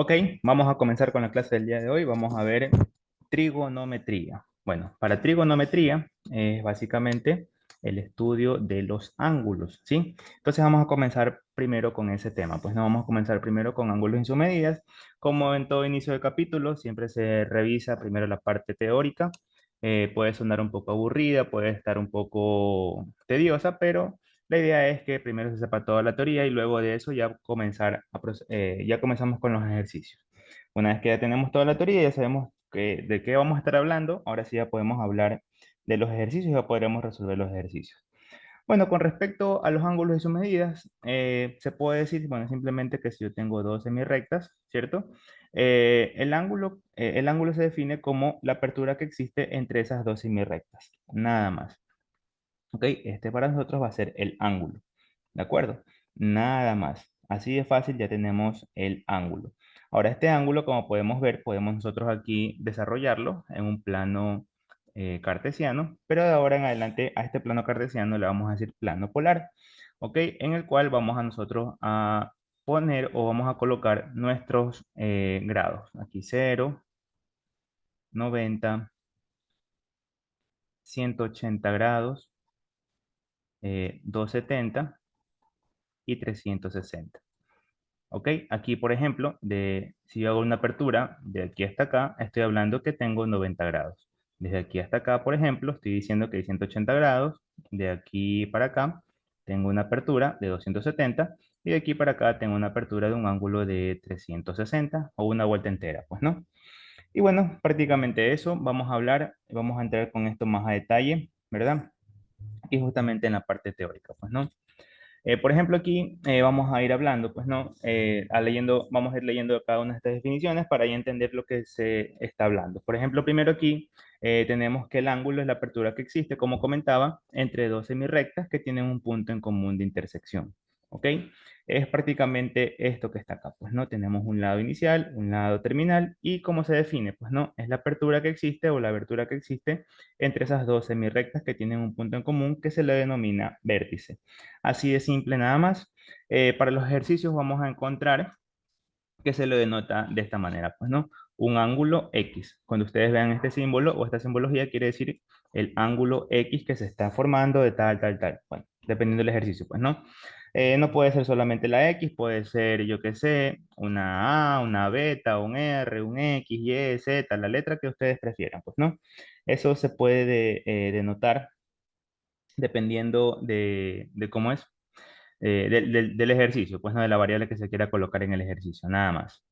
Ok, vamos a comenzar con la clase del día de hoy. Vamos a ver trigonometría. Bueno, para trigonometría es básicamente el estudio de los ángulos, ¿sí? Entonces vamos a comenzar primero con ese tema. Pues no vamos a comenzar primero con ángulos y sus medidas. Como en todo inicio de capítulo, siempre se revisa primero la parte teórica. Puede sonar un poco aburrida, puede estar un poco tediosa, pero la idea es que primero se sepa toda la teoría y luego de eso ya ya comenzamos con los ejercicios. Una vez que ya tenemos toda la teoría, ya sabemos de qué vamos a estar hablando, ahora sí ya podemos hablar de los ejercicios, ya podremos resolver los ejercicios. Bueno, con respecto a los ángulos y sus medidas, se puede decir, bueno, simplemente que si yo tengo dos semirectas, ¿cierto? El ángulo se define como la apertura que existe entre esas dos semirectas, nada más. ¿Ok? Este para nosotros va a ser el ángulo. ¿De acuerdo? Nada más. Así de fácil ya tenemos el ángulo. Ahora, este ángulo, como podemos ver, podemos nosotros aquí desarrollarlo en un plano cartesiano, pero de ahora en adelante a este plano cartesiano le vamos a decir plano polar, ¿ok? En el cual vamos a nosotros a poner o vamos a colocar nuestros grados. Aquí 0, 90, 180 grados, 270 y 360. ¿Ok? Aquí, por ejemplo, si yo hago una apertura de aquí hasta acá, estoy hablando que tengo 90 grados. Desde aquí hasta acá, por ejemplo, estoy diciendo que hay 180 grados. De aquí para acá, tengo una apertura de 270. Y de aquí para acá, tengo una apertura de un ángulo de 360 o una vuelta entera, pues, ¿no? Y bueno, prácticamente eso. Vamos a entrar con esto más a detalle, ¿verdad? Y justamente en la parte teórica, pues, ¿no? Por ejemplo, aquí vamos a ir hablando, pues no, vamos a ir leyendo cada una de estas definiciones para ya entender lo que se está hablando. Por ejemplo, primero aquí tenemos que el ángulo es la apertura que existe, como comentaba, entre dos semirrectas que tienen un punto en común de intersección. ¿Ok? Es prácticamente esto que está acá, pues no, tenemos un lado inicial, un lado terminal y cómo se define, pues no, es la apertura que existe o la abertura que existe entre esas dos semirrectas que tienen un punto en común que se le denomina vértice. Así de simple nada más. Para los ejercicios vamos a encontrar que se lo denota de esta manera, pues, ¿no? Un ángulo X. Cuando ustedes vean este símbolo o esta simbología, quiere decir el ángulo X que se está formando de tal, tal, tal. Bueno, dependiendo del ejercicio, pues, ¿no? No puede ser solamente la X, puede ser, yo qué sé, una A, una beta, un R, un X, Y, Z, la letra que ustedes prefieran, pues, ¿no? Eso se puede denotar dependiendo de cómo es del ejercicio, pues no de la variable que se quiera colocar en el ejercicio, nada más.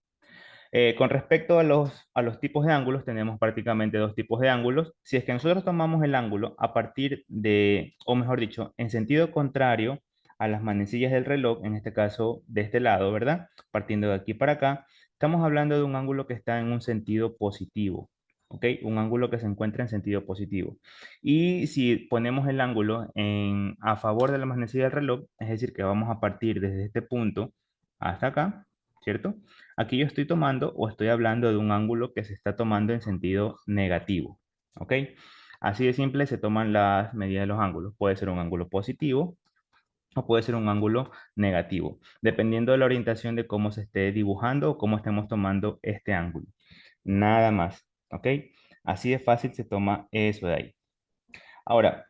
Con respecto a los tipos de ángulos, tenemos prácticamente dos tipos de ángulos. Si es que nosotros tomamos el ángulo a partir o mejor dicho, en sentido contrario a las manecillas del reloj, en este caso de este lado, ¿verdad? Partiendo de aquí para acá, estamos hablando de un ángulo que está en un sentido positivo, ¿ok? Un ángulo que se encuentra en sentido positivo. Y si ponemos el ángulo a favor de la manecilla del reloj, es decir, que vamos a partir desde este punto hasta acá, ¿cierto? Aquí yo estoy tomando o estoy hablando de un ángulo que se está tomando en sentido negativo, ¿ok? Así de simple se toman las medidas de los ángulos. Puede ser un ángulo positivo o puede ser un ángulo negativo, dependiendo de la orientación de cómo se esté dibujando o cómo estemos tomando este ángulo. Nada más, ¿ok? Así de fácil se toma eso de ahí. Ahora,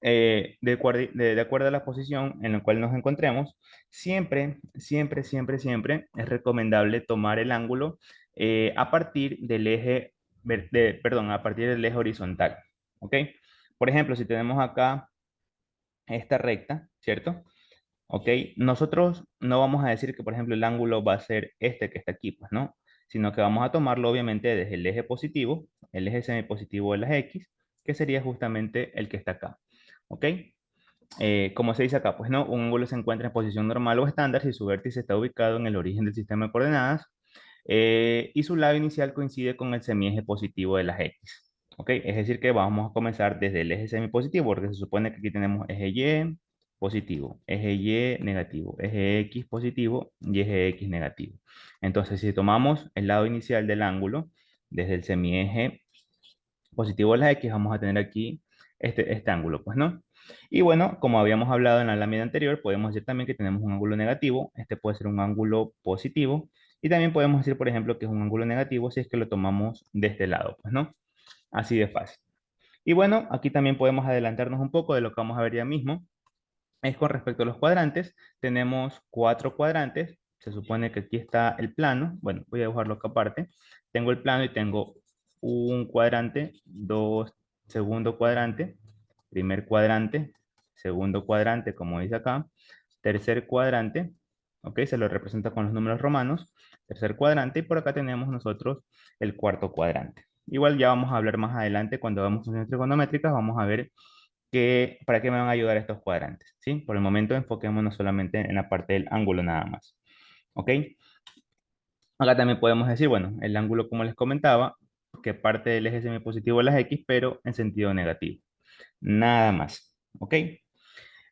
de acuerdo a la posición en la cual nos encontremos, siempre es recomendable tomar el ángulo a partir del perdón, a partir del eje horizontal. ¿Ok? Por ejemplo, si tenemos acá esta recta, ¿cierto? ¿Ok? Nosotros no vamos a decir que, por ejemplo, el ángulo va a ser este que está aquí, pues, ¿no? Sino que vamos a tomarlo, obviamente, desde el eje positivo, el eje semipositivo de las X, que sería justamente el que está acá. ¿Ok? Como se dice acá, pues no, un ángulo se encuentra en posición normal o estándar si su vértice está ubicado en el origen del sistema de coordenadas y su lado inicial coincide con el semieje positivo de las X. ¿Ok? Es decir, que vamos a comenzar desde el eje semipositivo, porque se supone que aquí tenemos eje Y positivo, eje Y negativo, eje X positivo y eje X negativo. Entonces, si tomamos el lado inicial del ángulo, desde el semieje positivo de las X, vamos a tener aquí este ángulo, pues, ¿no? Y bueno, como habíamos hablado en la lámina anterior, podemos decir también que tenemos un ángulo negativo. Este puede ser un ángulo positivo Y también podemos decir, por ejemplo, que es un ángulo negativo si es que lo tomamos de este lado, pues, ¿no? Así de fácil. Y bueno, aquí también podemos adelantarnos un poco de lo que vamos a ver ya mismo. Es con respecto a los cuadrantes. Tenemos cuatro cuadrantes. Se supone que aquí está el plano. Bueno, voy a dibujarlo acá aparte. Tengo el plano y tengo un cuadrante, dos, segundo cuadrante, primer cuadrante, segundo cuadrante, como dice acá, tercer cuadrante, ok, se lo representa con los números romanos, tercer cuadrante, y por acá tenemos nosotros el cuarto cuadrante. Igual ya vamos a hablar más adelante cuando hagamos funciones trigonométricas, vamos a ver para qué me van a ayudar estos cuadrantes, ¿sí? Por el momento enfoquémonos solamente en la parte del ángulo nada más, ¿ok? Acá también podemos decir, bueno, el ángulo como les comentaba, que parte del eje semipositivo de las X, pero en sentido negativo. Nada más, ¿ok?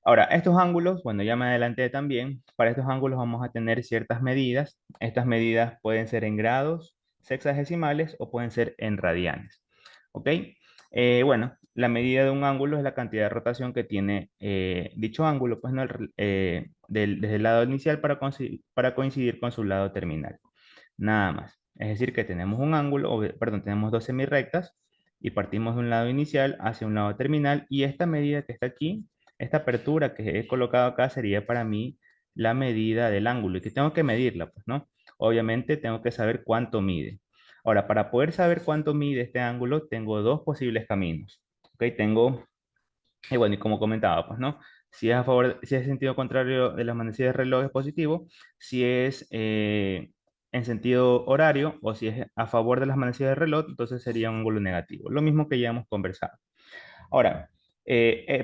Ahora, estos ángulos, bueno, ya me adelanté también, para estos ángulos vamos a tener ciertas medidas. Estas medidas pueden ser en grados, sexagesimales o pueden ser en radianes. ¿Ok? Bueno, la medida de un ángulo es la cantidad de rotación que tiene dicho ángulo, pues no desde el lado inicial para coincidir con su lado terminal. Nada más. Es decir, que tenemos un ángulo, perdón, tenemos dos semirrectas y partimos de un lado inicial hacia un lado terminal y esta medida que está aquí, esta apertura que he colocado acá sería para mí la medida del ángulo y que tengo que medirla, pues, ¿no? Obviamente tengo que saber cuánto mide. Ahora, para poder saber cuánto mide este ángulo, tengo dos posibles caminos. ¿Ok? Y bueno, y como comentaba, pues, ¿no? Si es a favor, si es sentido contrario de las manecillas de reloj es positivo, si es en sentido horario o si es a favor de las manecillas de reloj, entonces sería un ángulo negativo. Lo mismo que ya hemos conversado. Ahora,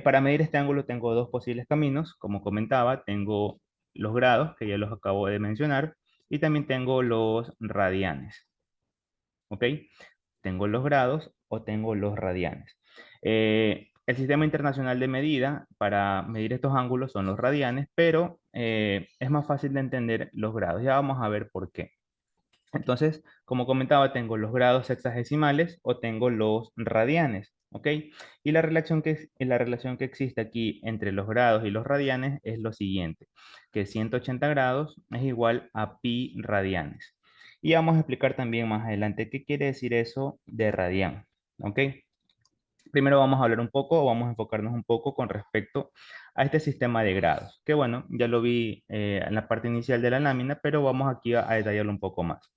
para medir este ángulo tengo dos posibles caminos. Como comentaba, tengo los grados, que ya los acabo de mencionar, y también tengo los radianes. ¿Ok? Tengo los grados o tengo los radianes. El sistema internacional de medida para medir estos ángulos son los radianes, pero es más fácil de entender los grados. Ya vamos a ver por qué. Entonces, como comentaba, tengo los grados sexagesimales o tengo los radianes, ¿ok? Y la relación que existe aquí entre los grados y los radianes es lo siguiente, que 180 grados es igual a pi radianes. Y vamos a explicar también más adelante qué quiere decir eso de radián, ¿ok? Primero vamos a hablar un poco, o vamos a enfocarnos un poco con respecto a este sistema de grados, que bueno, ya lo vi en la parte inicial de la lámina, pero vamos aquí a detallarlo un poco más.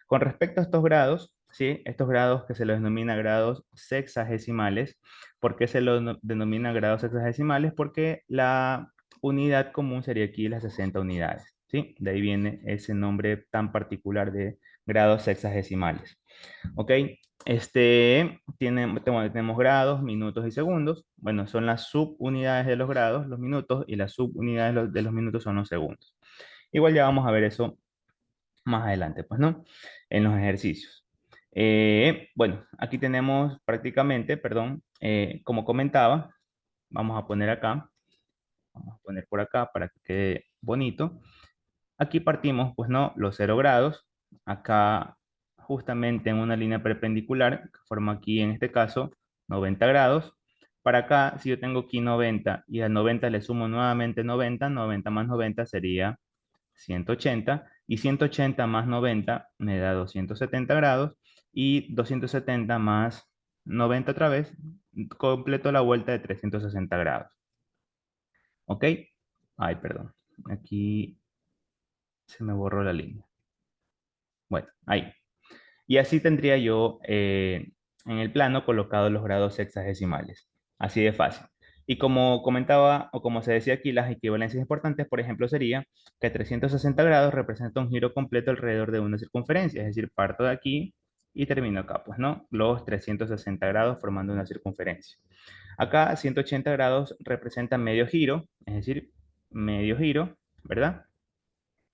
Con respecto a estos grados, ¿sí? Estos grados que se los denomina grados sexagesimales. ¿Por qué se los denomina grados sexagesimales? Porque la unidad común sería aquí las 60 unidades, ¿sí? De ahí viene ese nombre tan particular de grados sexagesimales. ¿Ok? Bueno, tenemos grados, minutos y segundos. Bueno, son las subunidades de los grados, los minutos, y las subunidades de los minutos son los segundos. Igual ya vamos a ver eso más adelante, pues, ¿no? En los ejercicios. Bueno, aquí tenemos prácticamente, perdón, como comentaba, vamos a poner acá, vamos a poner por acá para que quede bonito. Aquí partimos, pues, ¿no? Los 0 grados, acá justamente en una línea perpendicular, que forma aquí en este caso 90 grados. Para acá, si yo tengo aquí 90 y a 90 le sumo nuevamente 90, 90 más 90 sería 180 y 180 más 90 me da 270 grados y 270 más 90 otra vez, completo la vuelta de 360 grados. ¿Ok? Ay, perdón. Aquí se me borró la línea. Bueno, ahí. Y así tendría yo en el plano colocado los grados sexagesimales. Así de fácil. Y como comentaba, o como se decía aquí, las equivalencias importantes, por ejemplo, sería que 360 grados representa un giro completo alrededor de una circunferencia. Es decir, parto de aquí y termino acá, pues, ¿no? Los 360 grados formando una circunferencia. Acá 180 grados representa medio giro, es decir, medio giro, ¿verdad?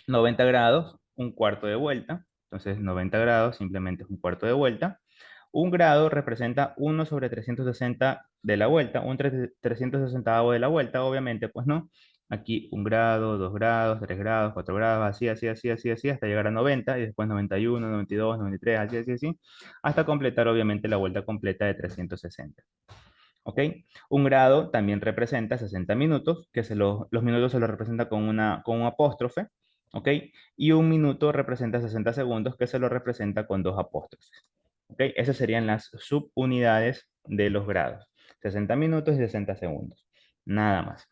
90 grados, un cuarto de vuelta. Entonces, 90 grados simplemente es un cuarto de vuelta. Un grado representa 1 sobre 360 de la vuelta, un 360 de la vuelta, obviamente, pues no. Aquí un grado, 2 grados, 3 grados, 4 grados, así, así, así, así, así, hasta llegar a 90 y después 91, 92, 93, así, así, así, hasta completar obviamente la vuelta completa de 360. ¿Ok? Un grado también representa 60 minutos, que los minutos se los representa con un apóstrofe, ¿ok? Y un minuto representa 60 segundos, que se lo representa con dos apóstrofes, ¿ok? Esas serían las subunidades de los grados, 60 minutos y 60 segundos, nada más.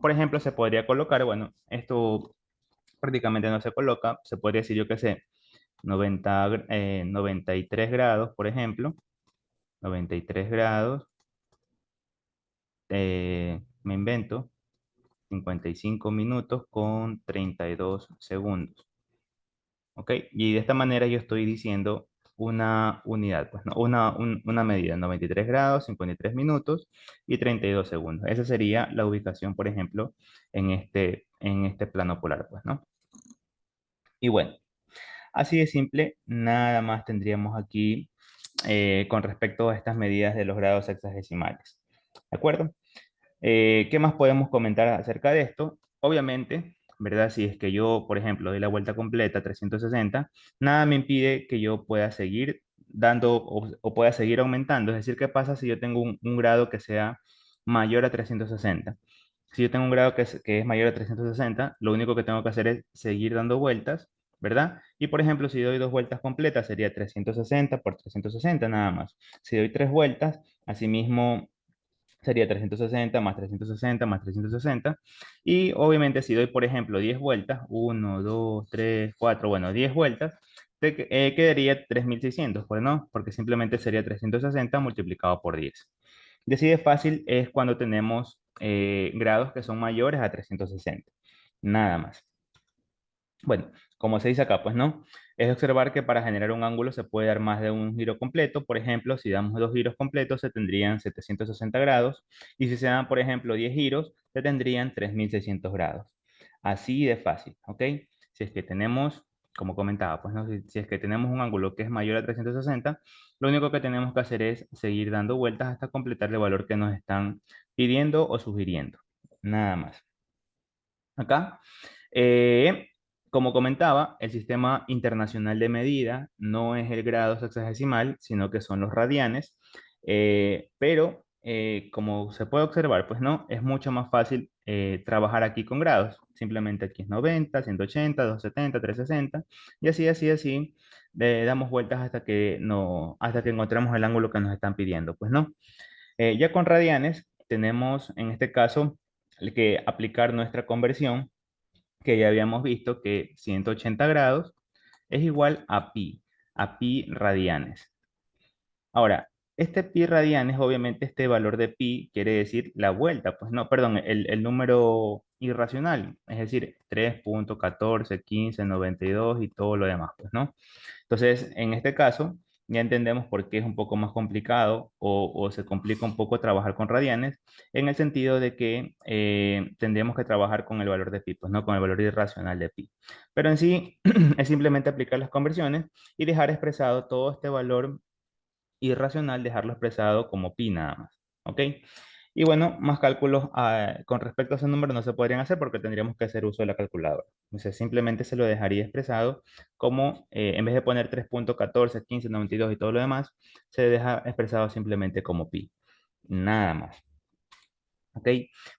Por ejemplo, se podría colocar, bueno, esto prácticamente no se coloca, se podría decir, yo qué sé, 93 grados, por ejemplo, 93 grados, me invento, 55 minutos con 32 segundos. ¿Ok? Y de esta manera yo estoy diciendo una unidad, pues, ¿no? Una medida, 93 grados, 53 minutos y 32 segundos. Esa sería la ubicación, por ejemplo, en este plano polar, pues, ¿no? Y bueno, así de simple, nada más tendríamos aquí con respecto a estas medidas de los grados sexagesimales. ¿De acuerdo? ¿Qué más podemos comentar acerca de esto? Obviamente, ¿verdad? Si es que yo, por ejemplo, doy la vuelta completa a 360, nada me impide que yo pueda seguir dando o pueda seguir aumentando. Es decir, ¿qué pasa si yo tengo un grado que sea mayor a 360? Si yo tengo un grado que es mayor a 360, lo único que tengo que hacer es seguir dando vueltas, ¿verdad? Y por ejemplo, si doy dos vueltas completas, sería 360 por 360 nada más. Si doy tres vueltas, asimismo sería 360 más 360 más 360. Y obviamente si doy, por ejemplo, 10 vueltas, uno 2 3 4 bueno, 10 vueltas, quedaría 3600, pues no, porque simplemente sería 360 multiplicado por 10. Y así de fácil es cuando tenemos grados que son mayores a 360. Nada más. Bueno, como se dice acá, pues no, es observar que para generar un ángulo se puede dar más de un giro completo. Por ejemplo, si damos dos giros completos, se tendrían 760 grados. Y si se dan, por ejemplo, 10 giros, se tendrían 3600 grados. Así de fácil, ¿ok? Si es que tenemos, como comentaba, pues no, si es que tenemos un ángulo que es mayor a 360, lo único que tenemos que hacer es seguir dando vueltas hasta completar el valor que nos están pidiendo o sugiriendo. Nada más. Acá. Eh, como comentaba, el sistema internacional de medida no es el grado sexagesimal, sino que son los radianes, pero como se puede observar, pues no, es mucho más fácil trabajar aquí con grados. Simplemente aquí es 90, 180, 270, 360, y así, le damos vueltas hasta que, no, hasta que encontremos el ángulo que nos están pidiendo, pues no. Ya con radianes tenemos en este caso que aplicar nuestra conversión, que ya habíamos visto que 180 grados es igual a pi radianes. Ahora, este pi radianes, obviamente este valor de pi quiere decir la vuelta, pues no, perdón, el número irracional, es decir, 3.14, 15, 92 y todo lo demás, pues no. Entonces, en este caso, ya entendemos por qué es un poco más complicado o se complica un poco trabajar con radianes, en el sentido de que tendríamos que trabajar con el valor de pi, pues no con el valor irracional de pi. Pero en sí es simplemente aplicar las conversiones y dejar expresado todo este valor irracional, dejarlo expresado como pi nada más. ¿Ok? Y bueno, más cálculos con respecto a ese número no se podrían hacer porque tendríamos que hacer uso de la calculadora. Entonces simplemente se lo dejaría expresado como, en vez de poner 3.14, 15, 92 y todo lo demás, se deja expresado simplemente como pi. Nada más. ¿Ok?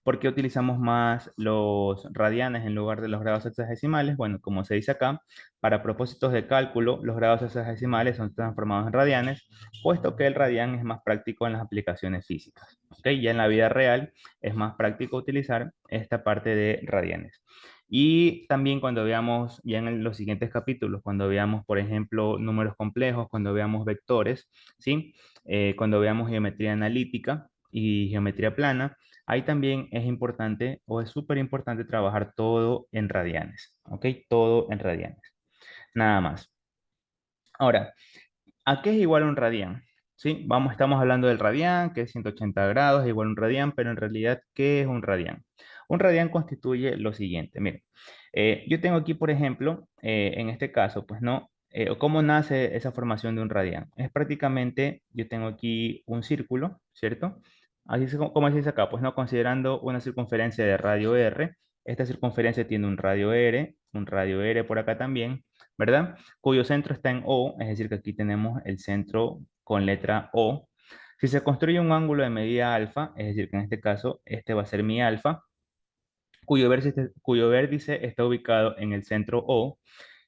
¿Por qué utilizamos más los radianes en lugar de los grados hexagesimales? Bueno, como se dice acá, para propósitos de cálculo, los grados hexagesimales son transformados en radianes, puesto que el radián es más práctico en las aplicaciones físicas. ¿Ok? Ya en la vida real es más práctico utilizar esta parte de radianes. Y también cuando veamos, ya en los siguientes capítulos, cuando veamos, por ejemplo, números complejos, cuando veamos vectores, ¿sí? Cuando veamos geometría analítica y geometría plana, ahí también es importante o es súper importante trabajar todo en radianes, ¿ok? Todo en radianes, nada más. Ahora, ¿a qué es igual un radián? ¿Sí? Estamos hablando del radián, que es 180 grados, es igual a un radián, pero en realidad, ¿qué es un radián? Un radián constituye lo siguiente, miren, yo tengo aquí, por ejemplo, en este caso, pues no, ¿cómo nace esa formación de un radián? Es prácticamente, yo tengo aquí un círculo, ¿cierto? Así es como se dice acá, pues no, considerando una circunferencia de radio R, esta circunferencia tiene un radio R por acá también, ¿verdad? Cuyo centro está en O, es decir, que aquí tenemos el centro con letra O. Si se construye un ángulo de medida alfa, es decir, que en este caso este va a ser mi alfa, cuyo vértice está ubicado en el centro O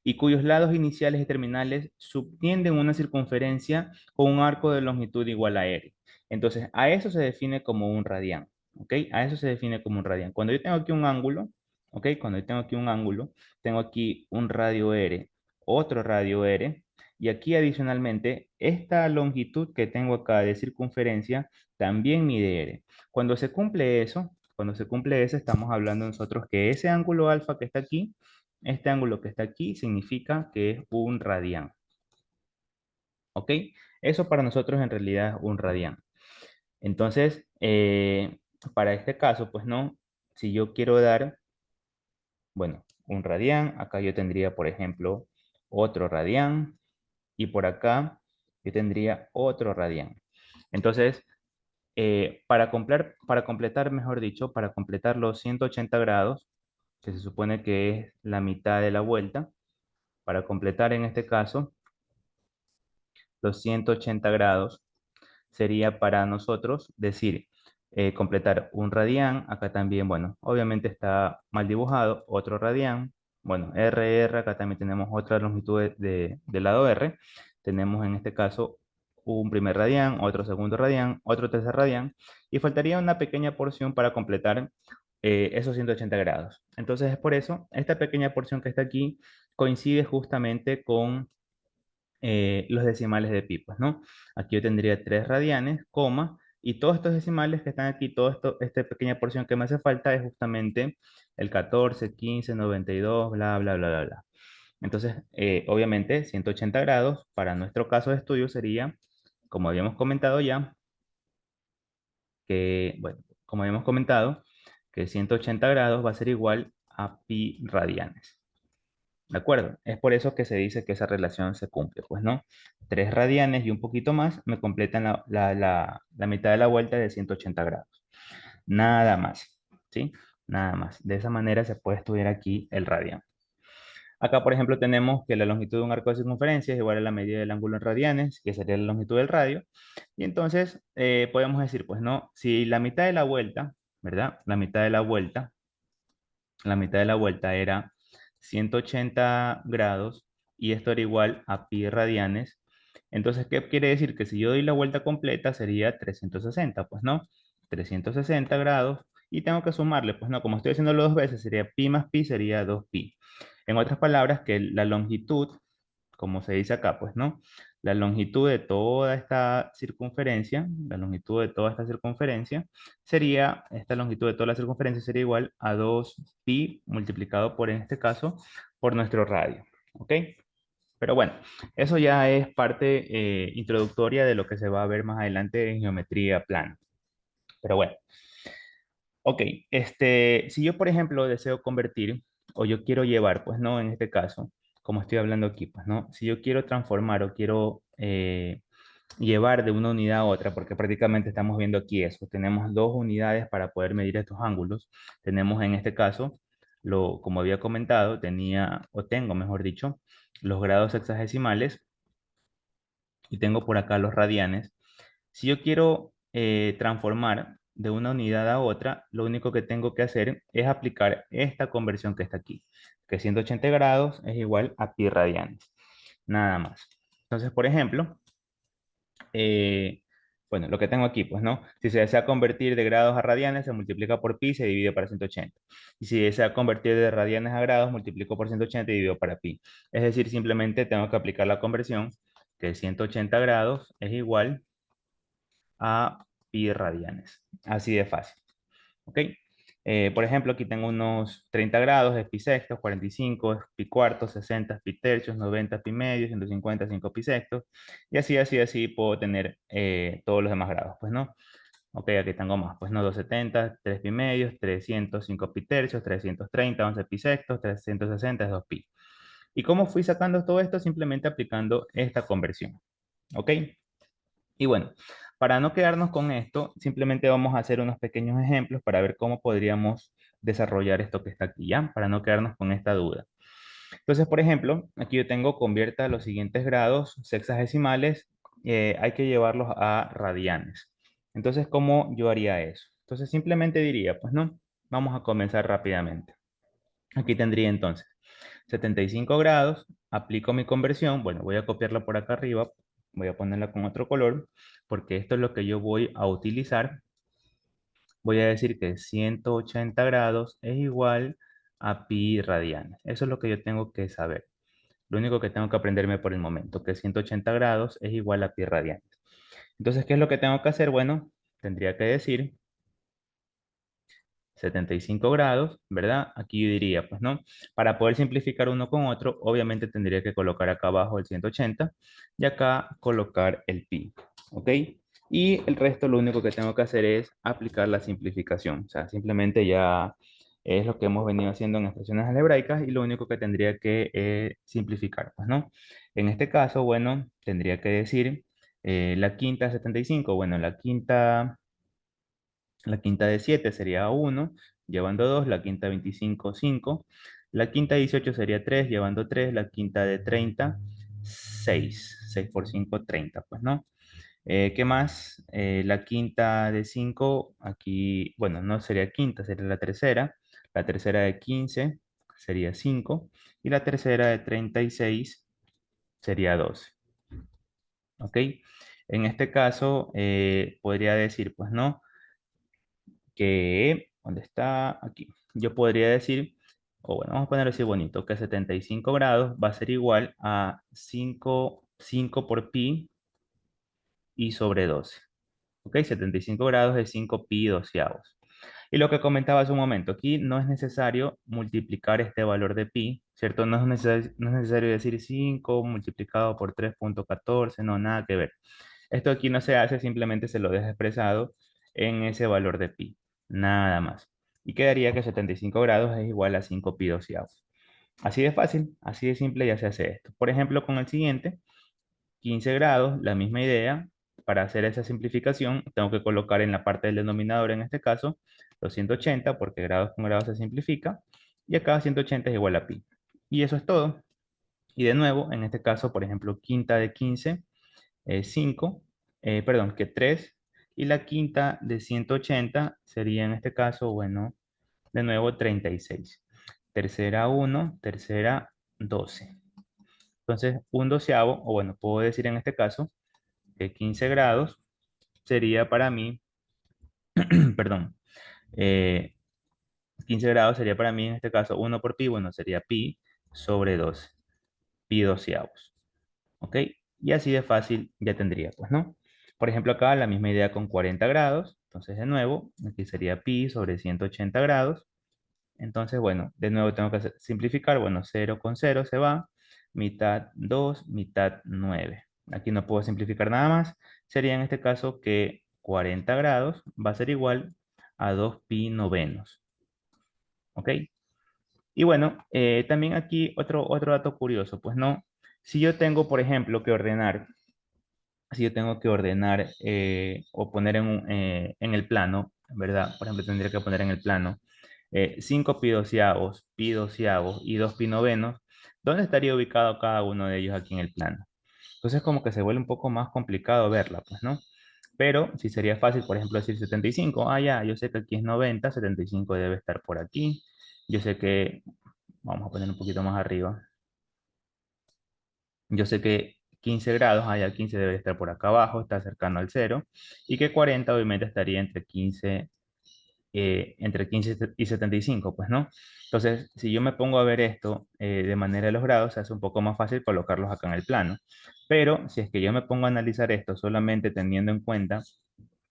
y cuyos lados iniciales y terminales subtienden una circunferencia con un arco de longitud igual a R. Entonces, a eso se define como un radián, ¿ok? A eso se define como un radián. Cuando yo tengo aquí un ángulo, ¿ok? Cuando yo tengo aquí un ángulo, tengo aquí un radio R, otro radio R, y aquí adicionalmente, esta longitud que tengo acá de circunferencia también mide R. Cuando se cumple eso, estamos hablando nosotros que ese ángulo alfa que está aquí, este ángulo que está aquí significa que es un radián. ¿Ok? Eso para nosotros en realidad es un radián. Entonces, para este caso, pues no, si yo quiero dar, bueno, un radián, acá yo tendría, por ejemplo, otro radián, y por acá yo tendría otro radián. Entonces, para completar, mejor dicho, para completar los 180 grados, que se supone que es la mitad de la vuelta, para completar en este caso los 180 grados, sería para nosotros decir, completar un radián, acá también, bueno, obviamente está mal dibujado, otro radián, bueno, R, acá también tenemos otra longitud del lado R, tenemos en este caso un primer radián, otro segundo radián, otro tercer radián, y faltaría una pequeña porción para completar esos 180 grados. Entonces es por eso, esta pequeña porción que está aquí coincide justamente con los decimales de pi, pues, ¿no? Aquí yo tendría 3 radianes, coma, y todos estos decimales que están aquí, todo esto, esta pequeña porción que me hace falta es justamente el 14, 15, 92, bla, bla, bla, bla, bla. Entonces, obviamente, 180 grados para nuestro caso de estudio sería, como habíamos comentado ya, que, bueno, como habíamos comentado, que 180 grados va a ser igual a pi radianes. ¿De acuerdo? Es por eso que se dice que esa relación se cumple, pues no. 3 radianes y un poquito más me completan la mitad de la vuelta de 180 grados. Nada más, ¿sí? Nada más. De esa manera se puede estudiar aquí el radián. Acá, por ejemplo, tenemos que la longitud de un arco de circunferencia es igual a la medida del ángulo en radianes, que sería la longitud del radio. Y entonces, podemos decir, pues no, si la mitad de la vuelta, ¿verdad? La mitad de la vuelta era 180 grados y esto era igual a pi radianes. Entonces, ¿qué quiere decir? Que si yo doy la vuelta completa sería 360, pues no, 360 grados y tengo que sumarle, pues no, como estoy haciéndolo dos veces, sería pi más pi, sería 2pi. En otras palabras, que la longitud como se dice acá, pues, ¿no? La longitud de toda esta circunferencia, la longitud de toda esta circunferencia sería, esta longitud de toda la circunferencia sería igual a 2pi multiplicado por, en este caso, por nuestro radio, ¿ok? Pero bueno, eso ya es parte introductoria de lo que se va a ver más adelante en geometría plana. Pero bueno, ok, si yo, por ejemplo, deseo convertir, o yo quiero llevar, pues no, en este caso, como estoy hablando aquí, pues no, si yo quiero transformar o quiero llevar de una unidad a otra, porque prácticamente estamos viendo aquí eso, tenemos dos unidades para poder medir estos ángulos. Tenemos en este caso, como había comentado, o tengo, mejor dicho, los grados sexagesimales y tengo por acá los radianes. Si yo quiero transformar de una unidad a otra, lo único que tengo que hacer es aplicar esta conversión que está aquí, que 180 grados es igual a pi radianes, nada más. Entonces, por ejemplo, bueno, lo que tengo aquí, pues, ¿no? Si se desea convertir de grados a radianes, se multiplica por pi y se divide para 180. Y si desea convertir de radianes a grados, multiplico por 180 y divido para pi. Es decir, simplemente tengo que aplicar la conversión, que 180 grados es igual a pi radianes. Así de fácil. ¿Ok? Por ejemplo, aquí tengo unos 30 grados, es pi sextos, 45 es pi cuartos, 60 es pi tercios, 90 es pi medios, 150 5 pi sextos. Y así, así, así puedo tener todos los demás grados, pues no. Ok, aquí tengo más, pues no, 270, 3 pi medios, 300 5 pi tercios, 330, 11 pi sextos, 360 es 2 pi. ¿Y cómo fui sacando todo esto? Simplemente aplicando esta conversión. ¿Ok? Y bueno, para no quedarnos con esto, simplemente vamos a hacer unos pequeños ejemplos para ver cómo podríamos desarrollar esto que está aquí, ¿ya? Para no quedarnos con esta duda. Entonces, por ejemplo, aquí yo tengo convierta los siguientes grados sexagesimales, hay que llevarlos a radianes. Entonces, ¿cómo yo haría eso? Entonces, simplemente diría, pues no. Vamos a comenzar rápidamente. Aquí tendría entonces 75 grados, aplico mi conversión, bueno, voy a copiarla por acá arriba, voy a ponerla con otro color, porque esto es lo que yo voy a utilizar. Voy a decir que 180 grados es igual a pi radianes. Eso es lo que yo tengo que saber. Lo único que tengo que aprenderme por el momento, que 180 grados es igual a pi radianes. Entonces, ¿qué es lo que tengo que hacer? Bueno, tendría que decir 75 grados, ¿verdad? Aquí yo diría, pues no, para poder simplificar uno con otro, obviamente tendría que colocar acá abajo el 180 y acá colocar el pi, ¿ok? Y el resto lo único que tengo que hacer es aplicar la simplificación, o sea, simplemente ya es lo que hemos venido haciendo en expresiones algebraicas y lo único que tendría que simplificar, pues no. En este caso, bueno, tendría que decir la quinta de 75, bueno, la quinta de 7 sería 1, llevando 2. La quinta de 25, 5. La quinta de 18 sería 3, llevando 3. La quinta de 30, 6. 6 por 5, 30, pues, ¿no? ¿Qué más? La quinta de 5, aquí, bueno, no sería quinta, sería la tercera. La tercera de 15 sería 5. Y la tercera de 36 sería 12. ¿Ok? En este caso, podría decir, pues, ¿no? Que, ¿dónde está? Aquí. Yo podría decir, o bueno, vamos a ponerlo así bonito, que 75 grados va a ser igual a 5 por pi y sobre 12. ¿Ok? 75 grados es 5 pi doceavos. Y lo que comentaba hace un momento, aquí no es necesario multiplicar este valor de pi, ¿cierto? No es necesario decir 5 multiplicado por 3,14, no, nada que ver. Esto aquí no se hace, simplemente se lo deja expresado en ese valor de pi, nada más. Y quedaría que 75 grados es igual a 5 pi doceavos. Así de fácil, así de simple ya se hace esto. Por ejemplo, con el siguiente, 15 grados, la misma idea. Para hacer esa simplificación, tengo que colocar en la parte del denominador, en este caso, los 180, porque grados con grados se simplifica. Y acá 180 es igual a pi. Y eso es todo. Y de nuevo, en este caso, por ejemplo, quinta de 15 5, perdón, que 3, y la quinta de 180 sería en este caso, bueno, de nuevo 36. Tercera 1, tercera 12. Entonces, un doceavo, o bueno, puedo decir en este caso, que 15 grados sería para mí, perdón, eh, 15 grados sería para mí en este caso 1 por pi, bueno, sería pi sobre 12, pi doceavos. ¿Ok? Y así de fácil ya tendría, pues, ¿no? Por ejemplo, acá la misma idea con 40 grados. Entonces, de nuevo, aquí sería pi sobre 180 grados. Entonces, bueno, de nuevo tengo que simplificar. Bueno, 0 con 0 se va. Mitad 2, mitad 9. Aquí no puedo simplificar nada más. Sería en este caso que 40 grados va a ser igual a 2 pi novenos. ¿Ok? Y bueno, también aquí otro dato curioso. Pues no, si yo tengo, por ejemplo, que ordenar si yo tengo que ordenar o poner en el plano, ¿verdad? Por ejemplo, tendría que poner en el plano 5 pi doceavos y 2 pi novenos. ¿Dónde estaría ubicado cada uno de ellos aquí en el plano? Entonces como que se vuelve un poco más complicado verla, pues, ¿no? Pero si sería fácil, por ejemplo, decir 75. Ah, ya, yo sé que aquí es 90, 75 debe estar por aquí. Yo sé que, vamos a poner un poquito más arriba. Yo sé que 15 grados, allá 15 debe estar por acá abajo, está cercano al cero, y que 40 obviamente estaría entre 15 y 75, pues, ¿no? Entonces, si yo me pongo a ver esto de manera de los grados, se hace un poco más fácil colocarlos acá en el plano. Pero si es que yo me pongo a analizar esto solamente teniendo en cuenta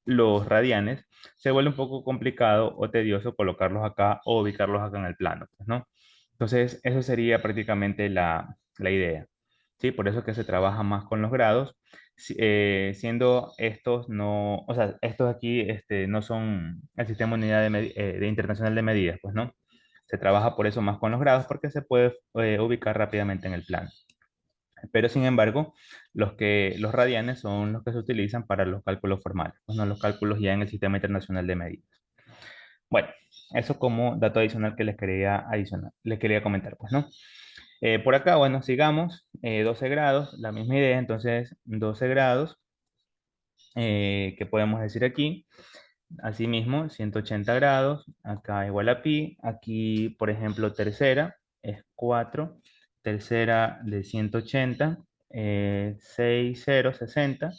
los radianes, se vuelve un poco complicado o tedioso colocarlos acá o ubicarlos acá en el plano, pues, ¿no? Entonces, eso sería prácticamente la idea. ¿Sí? Por eso es que se trabaja más con los grados, siendo estos no, o sea, estos aquí no son el sistema unidad de internacional de medidas, pues, ¿no? Se trabaja por eso más con los grados porque se puede ubicar rápidamente en el plano. Pero sin embargo, los radianes son los que se utilizan para los cálculos formales, pues no los cálculos ya en el sistema internacional de medidas. Bueno, eso como dato adicional que les quería comentar, pues, ¿no? Por acá, bueno, sigamos, 12 grados, la misma idea, entonces 12 grados, ¿qué podemos decir aquí? Asimismo, 180 grados, acá igual a pi. Aquí, por ejemplo, tercera es 4. Tercera de 180, 6, 0, 60.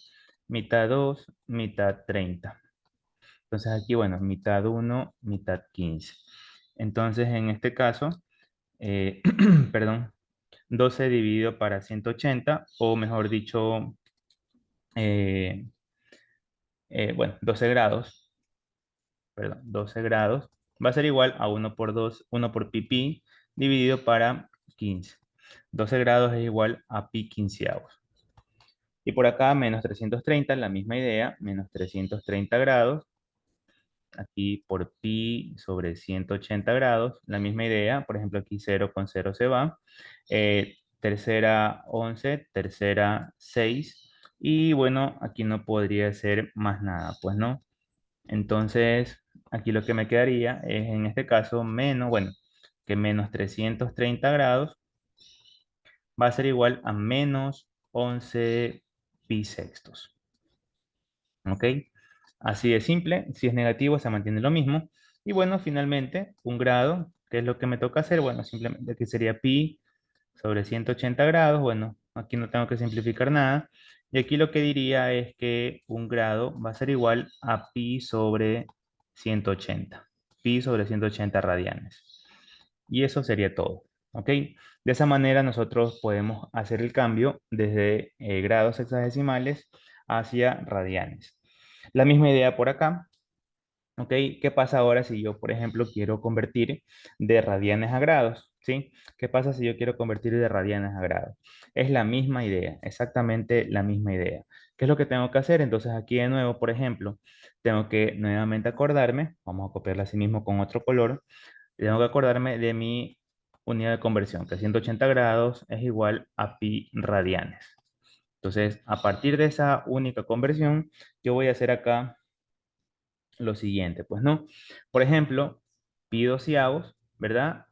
Mitad 2, mitad 30. Entonces aquí, bueno, mitad 1, mitad 15. Entonces, en este caso, perdón, 12 dividido para 180, o mejor dicho, eh, bueno, 12 grados, perdón, 12 grados, va a ser igual a 1 por 2, 1 por pi pi, dividido para 15. 12 grados es igual a pi quinceavos. Y por acá, menos 330, la misma idea, menos 330 grados, aquí por pi sobre 180 grados, la misma idea, por ejemplo, aquí 0 con 0 se va. Tercera 11, tercera 6, y bueno, aquí no podría ser más nada, pues no. Entonces, aquí lo que me quedaría es en este caso menos, bueno, que menos 330 grados va a ser igual a menos 11 pi sextos. ¿Ok? Así de simple. Si es negativo, se mantiene lo mismo. Y bueno, finalmente, un grado, ¿qué es lo que me toca hacer? Bueno, simplemente aquí sería pi sobre 180 grados. Bueno, aquí no tengo que simplificar nada. Y aquí lo que diría es que un grado va a ser igual a pi sobre 180. Pi sobre 180 radianes. Y eso sería todo. ¿Ok? De esa manera nosotros podemos hacer el cambio desde grados hexadesimales hacia radianes. La misma idea por acá. ¿Ok? ¿Qué pasa ahora si yo, por ejemplo, quiero convertir de radianes a grados? ¿Sí? ¿Qué pasa si yo quiero convertir de radianes a grados? Es la misma idea, exactamente la misma idea. ¿Qué es lo que tengo que hacer? Entonces aquí de nuevo, por ejemplo, tengo que nuevamente acordarme, vamos a copiarla así mismo con otro color, tengo que acordarme de mi unidad de conversión, que 180 grados es igual a pi radianes. Entonces, a partir de esa única conversión, yo voy a hacer acá lo siguiente, pues no. Por ejemplo, pi doceavos, ¿verdad?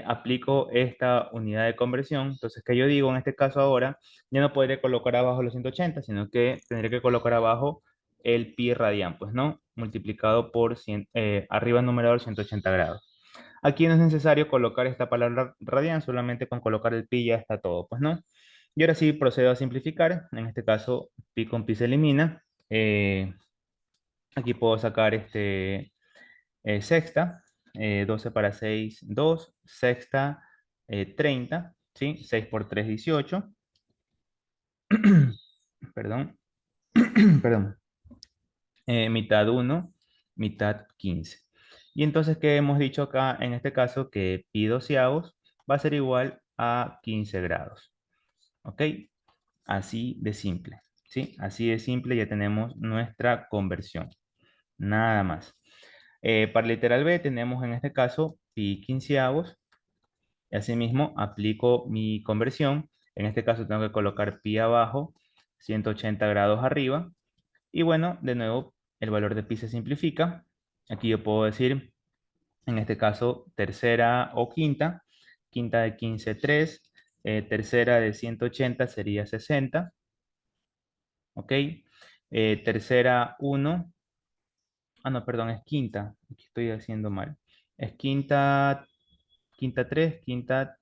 Aplico esta unidad de conversión. Entonces, ¿qué yo digo en este caso ahora? Ya no podré colocar abajo los 180, sino que tendré que colocar abajo el pi radian, pues no, multiplicado por 100, arriba el numerador 180 grados. Aquí no es necesario colocar esta palabra radian, solamente con colocar el pi ya está todo, pues no. Y ahora sí procedo a simplificar. En este caso, pi con pi se elimina. Aquí puedo sacar sexta, 12 para 6, 2, sexta, 30, ¿sí? 6 por 3, 18. Perdón, perdón. Mitad 1, mitad 15. Y entonces, ¿qué hemos dicho acá? En este caso, que pi doceavos va a ser igual a 15 grados. ¿Ok? Así de simple, ¿sí? Así de simple ya tenemos nuestra conversión. Nada más. Para literal B tenemos en este caso pi quinceavos. Y asimismo aplico mi conversión. En este caso tengo que colocar pi abajo, 180 grados arriba. Y bueno, de nuevo, el valor de pi se simplifica. Aquí yo puedo decir, en este caso, tercera o quinta. Quinta de 15, 3. Tercera de 180 sería 60. ¿Ok? Tercera 1. Ah, no, perdón, es quinta. Aquí estoy haciendo mal. Es quinta, quinta 3, quinta,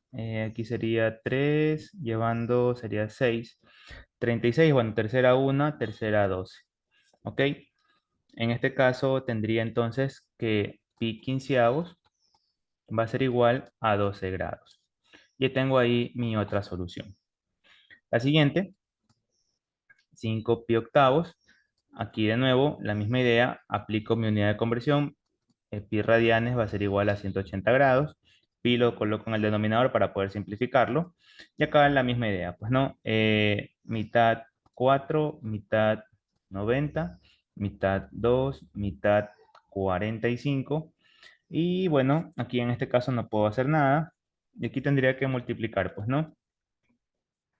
aquí sería 3, llevando sería 6. 36, bueno, tercera 1, tercera 12. ¿Ok? En este caso tendría entonces que pi quinceavos va a ser igual a 12 grados. Y tengo ahí mi otra solución. La siguiente, 5 pi octavos. Aquí de nuevo, la misma idea, aplico mi unidad de conversión. Pi radianes va a ser igual a 180 grados. Pi lo coloco en el denominador para poder simplificarlo. Y acá la misma idea, pues no, mitad 4, mitad 90, mitad 2, mitad 45. Y bueno, aquí en este caso no puedo hacer nada. Y aquí tendría que multiplicar, pues no.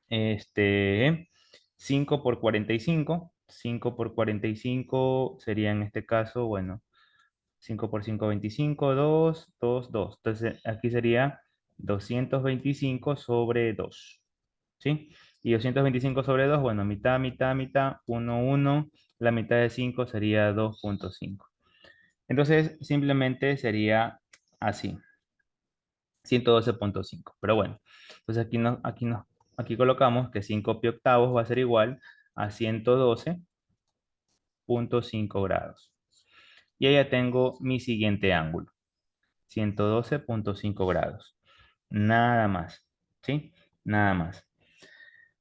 Este, 5 por 45. 5 por 45 sería en este caso, bueno, 5 por 5, 25, 2, 2, 2. Entonces aquí sería 225 sobre 2. ¿Sí? Y 225 sobre 2, bueno, mitad, mitad, mitad, 1, 1. La mitad de 5 sería 2,5. Entonces, simplemente sería así, 112,5. Pero bueno, entonces aquí colocamos que 5 pi octavos va a ser igual a 112,5 grados. Y ahí ya tengo mi siguiente ángulo, 112,5 grados. Nada más, ¿sí? Nada más.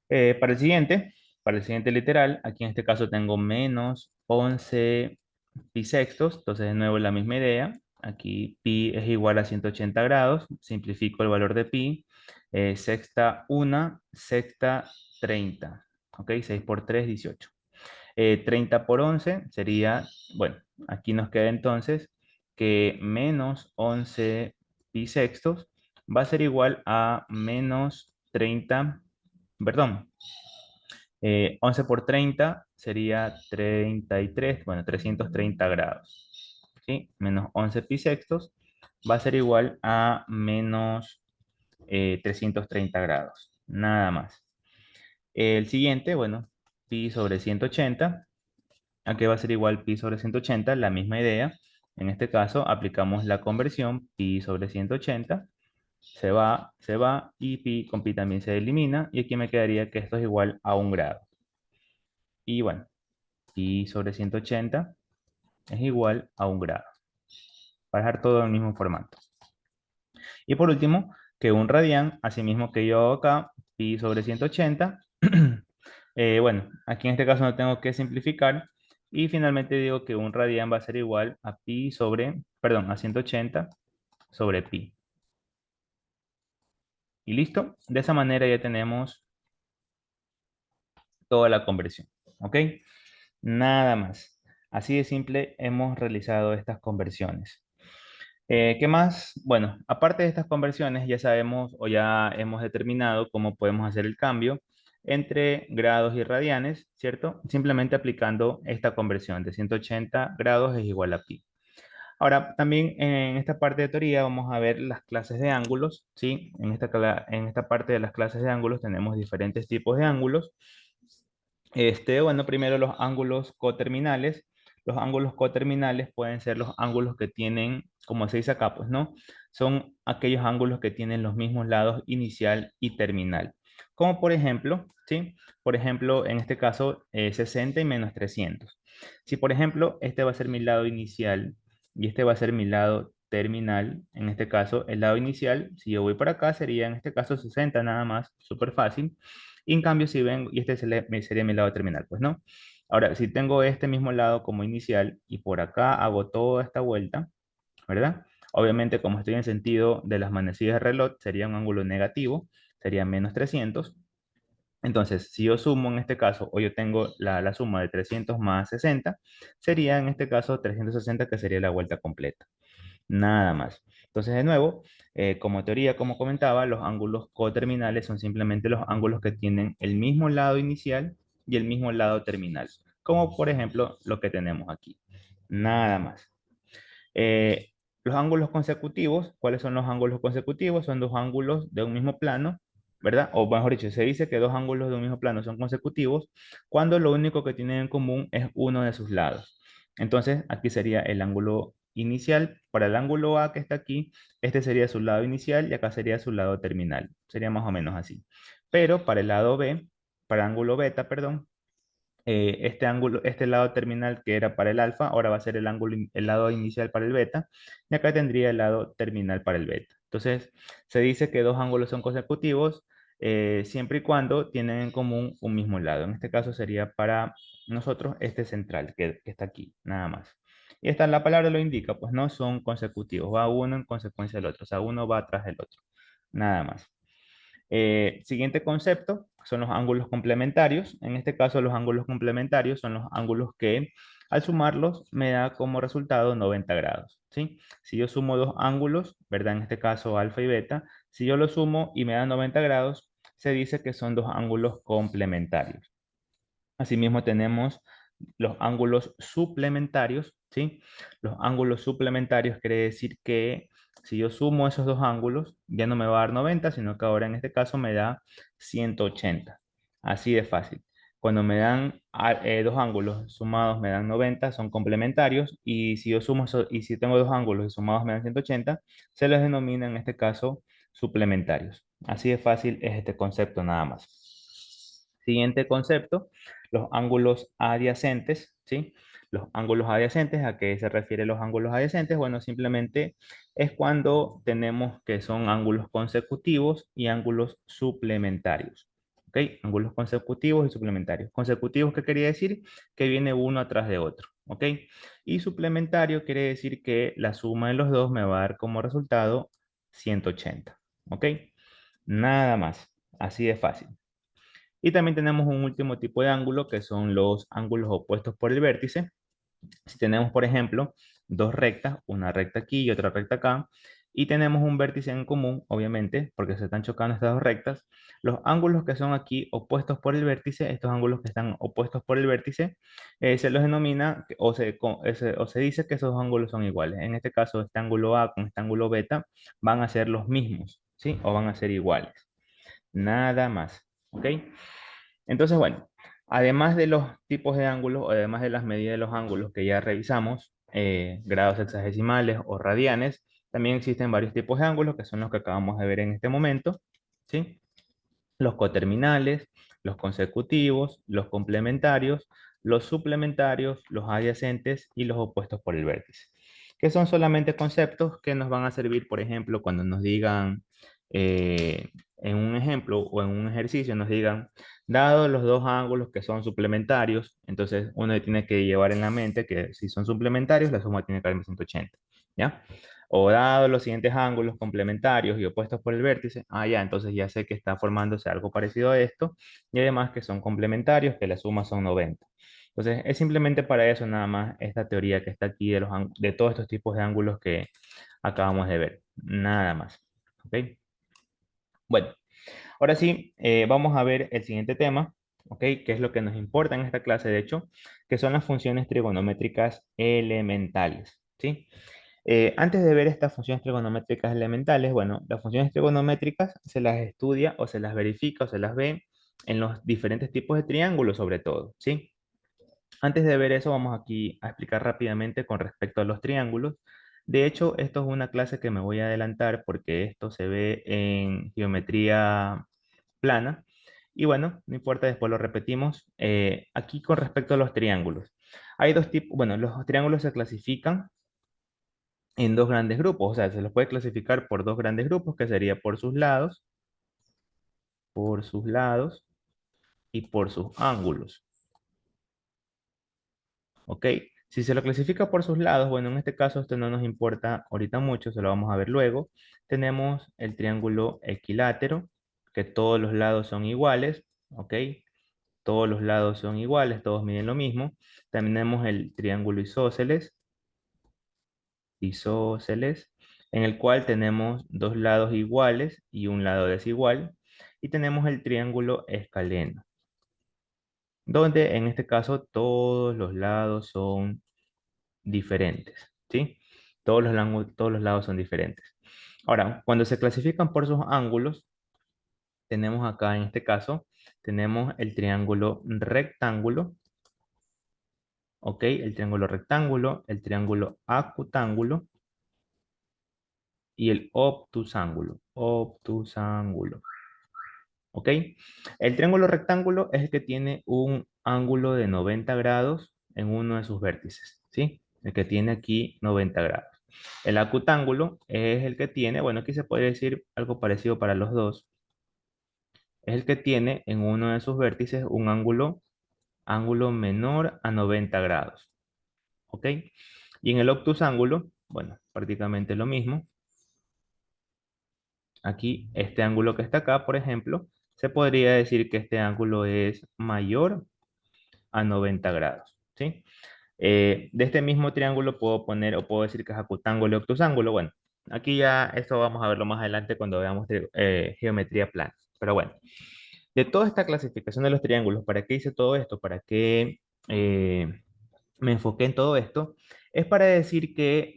Para el siguiente literal, aquí en este caso tengo menos 11 pi sextos, entonces de nuevo la misma idea. Aquí pi es igual a 180 grados, simplifico el valor de pi. Sexta 1, sexta 30. ¿Ok? 6 por 3, 18. 30 por 11 sería, bueno, aquí nos queda entonces que menos 11 pi sextos va a ser igual a menos 30, perdón, 11 por 30 sería 33, bueno, 330 grados. ¿Sí? Menos 11 pi sextos va a ser igual a menos 330 grados. Nada más. El siguiente, bueno, pi sobre 180. ¿A qué va a ser igual pi sobre 180? La misma idea. En este caso, aplicamos la conversión pi sobre 180. Se va y pi con pi también se elimina. Y aquí me quedaría que esto es igual a 1 grado. Y bueno, pi sobre 180 es igual a 1 grado. Para dejar todo en el mismo formato. Y por último, que un radián, así mismo que yo hago acá, pi sobre 180. Bueno, aquí en este caso no tengo que simplificar. Y finalmente digo que un radián va a ser igual a pi sobre, perdón, a 180 sobre pi. Y listo. De esa manera ya tenemos toda la conversión. ¿Ok? Nada más. Así de simple hemos realizado estas conversiones. ¿Qué más? Bueno, aparte de estas conversiones, ya sabemos o ya hemos determinado cómo podemos hacer el cambio entre grados y radianes, ¿cierto? Simplemente aplicando esta conversión de 180 grados es igual a pi. Ahora, también en esta parte de teoría vamos a ver las clases de ángulos, ¿sí? En esta parte de las clases de ángulos tenemos diferentes tipos de ángulos. Bueno, primero los ángulos coterminales. Los ángulos coterminales pueden ser los ángulos que tienen, como se dice acá, pues, ¿no? Son aquellos ángulos que tienen los mismos lados inicial y terminal. Como por ejemplo, ¿sí? Por ejemplo, en este caso, 60 y menos 300. Si por ejemplo, este va a ser mi lado inicial y este va a ser mi lado terminal, en este caso, el lado inicial, si yo voy por acá, sería en este caso 60 nada más, súper fácil. Y en cambio, si vengo, y este sería mi lado terminal, pues no. Ahora, si tengo este mismo lado como inicial y por acá hago toda esta vuelta, ¿verdad? Obviamente, como estoy en sentido de las manecillas de reloj, sería un ángulo negativo, sería menos 300. Entonces, si yo sumo en este caso, o yo tengo la suma de 300 más 60, sería en este caso 360, que sería la vuelta completa. Nada más. Entonces, de nuevo, como teoría, como comentaba, los ángulos coterminales son simplemente los ángulos que tienen el mismo lado inicial y el mismo lado terminal, como por ejemplo lo que tenemos aquí. Nada más. Eh, los ángulos consecutivos, ¿cuáles son los ángulos consecutivos? Son dos ángulos de un mismo plano, ¿verdad? O mejor dicho, se dice que dos ángulos de un mismo plano son consecutivos cuando lo único que tienen en común es uno de sus lados. Entonces, aquí sería el ángulo inicial. Para el ángulo A que está aquí, este sería su lado inicial y acá sería su lado terminal. Sería más o menos así. Pero para el lado B, para el ángulo beta, perdón, este ángulo, este lado terminal que era para el alfa, ahora va a ser el lado inicial para el beta, y acá tendría el lado terminal para el beta. Entonces, se dice que dos ángulos son consecutivos siempre y cuando tienen en común un mismo lado. En este caso sería para nosotros este central, que está aquí, nada más. Y esta la palabra lo indica, pues no son consecutivos, va uno en consecuencia del otro, o sea, uno va atrás del otro, nada más. Siguiente concepto son los ángulos complementarios. En este caso, los ángulos complementarios son los ángulos que al sumarlos me da como resultado 90 grados. ¿Sí? Si yo sumo dos ángulos, ¿verdad? En este caso, alfa y beta, si yo los sumo y me da 90 grados, se dice que son dos ángulos complementarios. Asimismo, tenemos los ángulos suplementarios, ¿sí? Los ángulos suplementarios quiere decir que si yo sumo esos dos ángulos, ya no me va a dar 90, sino que ahora en este caso me da 180. Así de fácil. Cuando me dan dos ángulos sumados me dan 90, son complementarios. Y si yo sumo y si tengo dos ángulos y sumados me dan 180, se les denomina en este caso suplementarios. Así de fácil es este concepto nada más. Siguiente concepto, los ángulos adyacentes, ¿sí? Los ángulos adyacentes, ¿a qué se refieren los ángulos adyacentes? Bueno, simplemente es cuando tenemos que son ángulos consecutivos y ángulos suplementarios. ¿Ok? Ángulos consecutivos y suplementarios. Consecutivos, ¿qué quería decir? Que viene uno atrás de otro. ¿Ok? Y suplementario quiere decir que la suma de los dos me va a dar como resultado 180. ¿Ok? Nada más. Así de fácil. Y también tenemos un último tipo de ángulo que son los ángulos opuestos por el vértice. Si tenemos, por ejemplo, dos rectas, una recta aquí y otra recta acá, y tenemos un vértice en común, obviamente, porque se están chocando estas dos rectas, los ángulos que son aquí opuestos por el vértice, estos ángulos que están opuestos por el vértice, se los denomina o se dice que esos ángulos son iguales. En este caso, este ángulo A con este ángulo beta van a ser los mismos, ¿sí? O van a ser iguales. Nada más, ¿ok? Entonces, bueno, además de los tipos de ángulos, o además de las medidas de los ángulos que ya revisamos, grados hexagesimales o radianes, también existen varios tipos de ángulos que son los que acabamos de ver en este momento, ¿sí? Los coterminales, los consecutivos, los complementarios, los suplementarios, los adyacentes y los opuestos por el vértice, que son solamente conceptos que nos van a servir, por ejemplo, cuando nos digan, en un ejemplo o en un ejercicio, nos digan, dado los dos ángulos que son suplementarios, entonces uno tiene que llevar en la mente que si son suplementarios, la suma tiene que dar 180, ¿ya? O dado los siguientes ángulos complementarios y opuestos por el vértice, ya, entonces ya sé que está formándose algo parecido a esto, y además que son complementarios, que la suma son 90. Entonces, es simplemente para eso nada más esta teoría que está aquí de todos estos tipos de ángulos que acabamos de ver. Nada más. ¿Ok? Bueno, ahora sí, vamos a ver el siguiente tema, ¿ok? Que es lo que nos importa en esta clase, de hecho, que son las funciones trigonométricas elementales, ¿sí? Antes de ver estas funciones trigonométricas elementales, bueno, las funciones trigonométricas se las estudia o se las verifica o se las ve en los diferentes tipos de triángulos sobre todo, ¿sí? Antes de ver eso, vamos aquí a explicar rápidamente con respecto a los triángulos. De hecho, esto es una clase que me voy a adelantar porque esto se ve en geometría plana. Y bueno, no importa, después lo repetimos. Aquí con respecto a los triángulos. Hay dos tipos, bueno, los triángulos se clasifican en dos grandes grupos, o sea, se los puede clasificar por dos grandes grupos, que sería por sus lados y por sus ángulos, ¿ok? Si se lo clasifica por sus lados, bueno, en este caso esto no nos importa ahorita mucho, se lo vamos a ver luego. Tenemos el triángulo equilátero, que todos los lados son iguales, ¿ok? Todos los lados son iguales, todos miden lo mismo. También tenemos el triángulo isósceles, en el cual tenemos dos lados iguales y un lado desigual. Y tenemos el triángulo escaleno, donde en este caso todos los lados son diferentes, ¿sí? Todos los lados son diferentes. Ahora, cuando se clasifican por sus ángulos, tenemos acá en este caso, tenemos el triángulo rectángulo, ¿ok? El triángulo rectángulo, el triángulo acutángulo y el obtusángulo. Obtusángulo. ¿Ok? El triángulo rectángulo es el que tiene un ángulo de 90 grados en uno de sus vértices. ¿Sí? El que tiene aquí 90 grados. El acutángulo es el que tiene, bueno, aquí se puede decir algo parecido para los dos. Es el que tiene en uno de sus vértices un ángulo menor a 90 grados. ¿Ok? Y en el obtusángulo, bueno, prácticamente lo mismo. Aquí, este ángulo que está acá, por ejemplo, se podría decir que este ángulo es mayor a 90 grados, ¿sí? De este mismo triángulo puedo poner o puedo decir que es acutángulo y obtusángulo. Bueno, aquí ya esto vamos a verlo más adelante cuando veamos geometría plana. Pero bueno, de toda esta clasificación de los triángulos, ¿para qué hice todo esto? ¿Para qué me enfoqué en todo esto? Es para decir que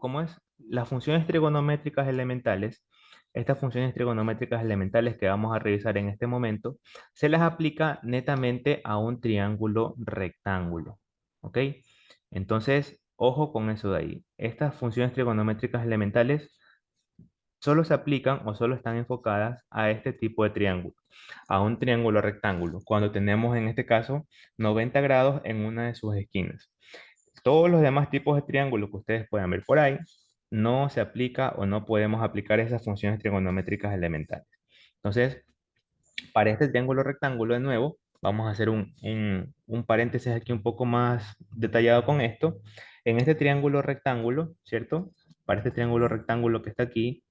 ¿cómo es? Las funciones trigonométricas elementales estas funciones trigonométricas elementales que vamos a revisar en este momento, se las aplica netamente a un triángulo rectángulo. ¿Ok? Entonces, ojo con eso de ahí. Estas funciones trigonométricas elementales solo se aplican o solo están enfocadas a este tipo de triángulo, a un triángulo rectángulo, cuando tenemos en este caso 90 grados en una de sus esquinas. Todos los demás tipos de triángulos que ustedes puedan ver por ahí, no se aplica o no podemos aplicar esas funciones trigonométricas elementales. Entonces, para este triángulo rectángulo de nuevo, vamos a hacer un paréntesis aquí un poco más detallado con esto. En este triángulo rectángulo, ¿cierto? Para este triángulo rectángulo que está aquí,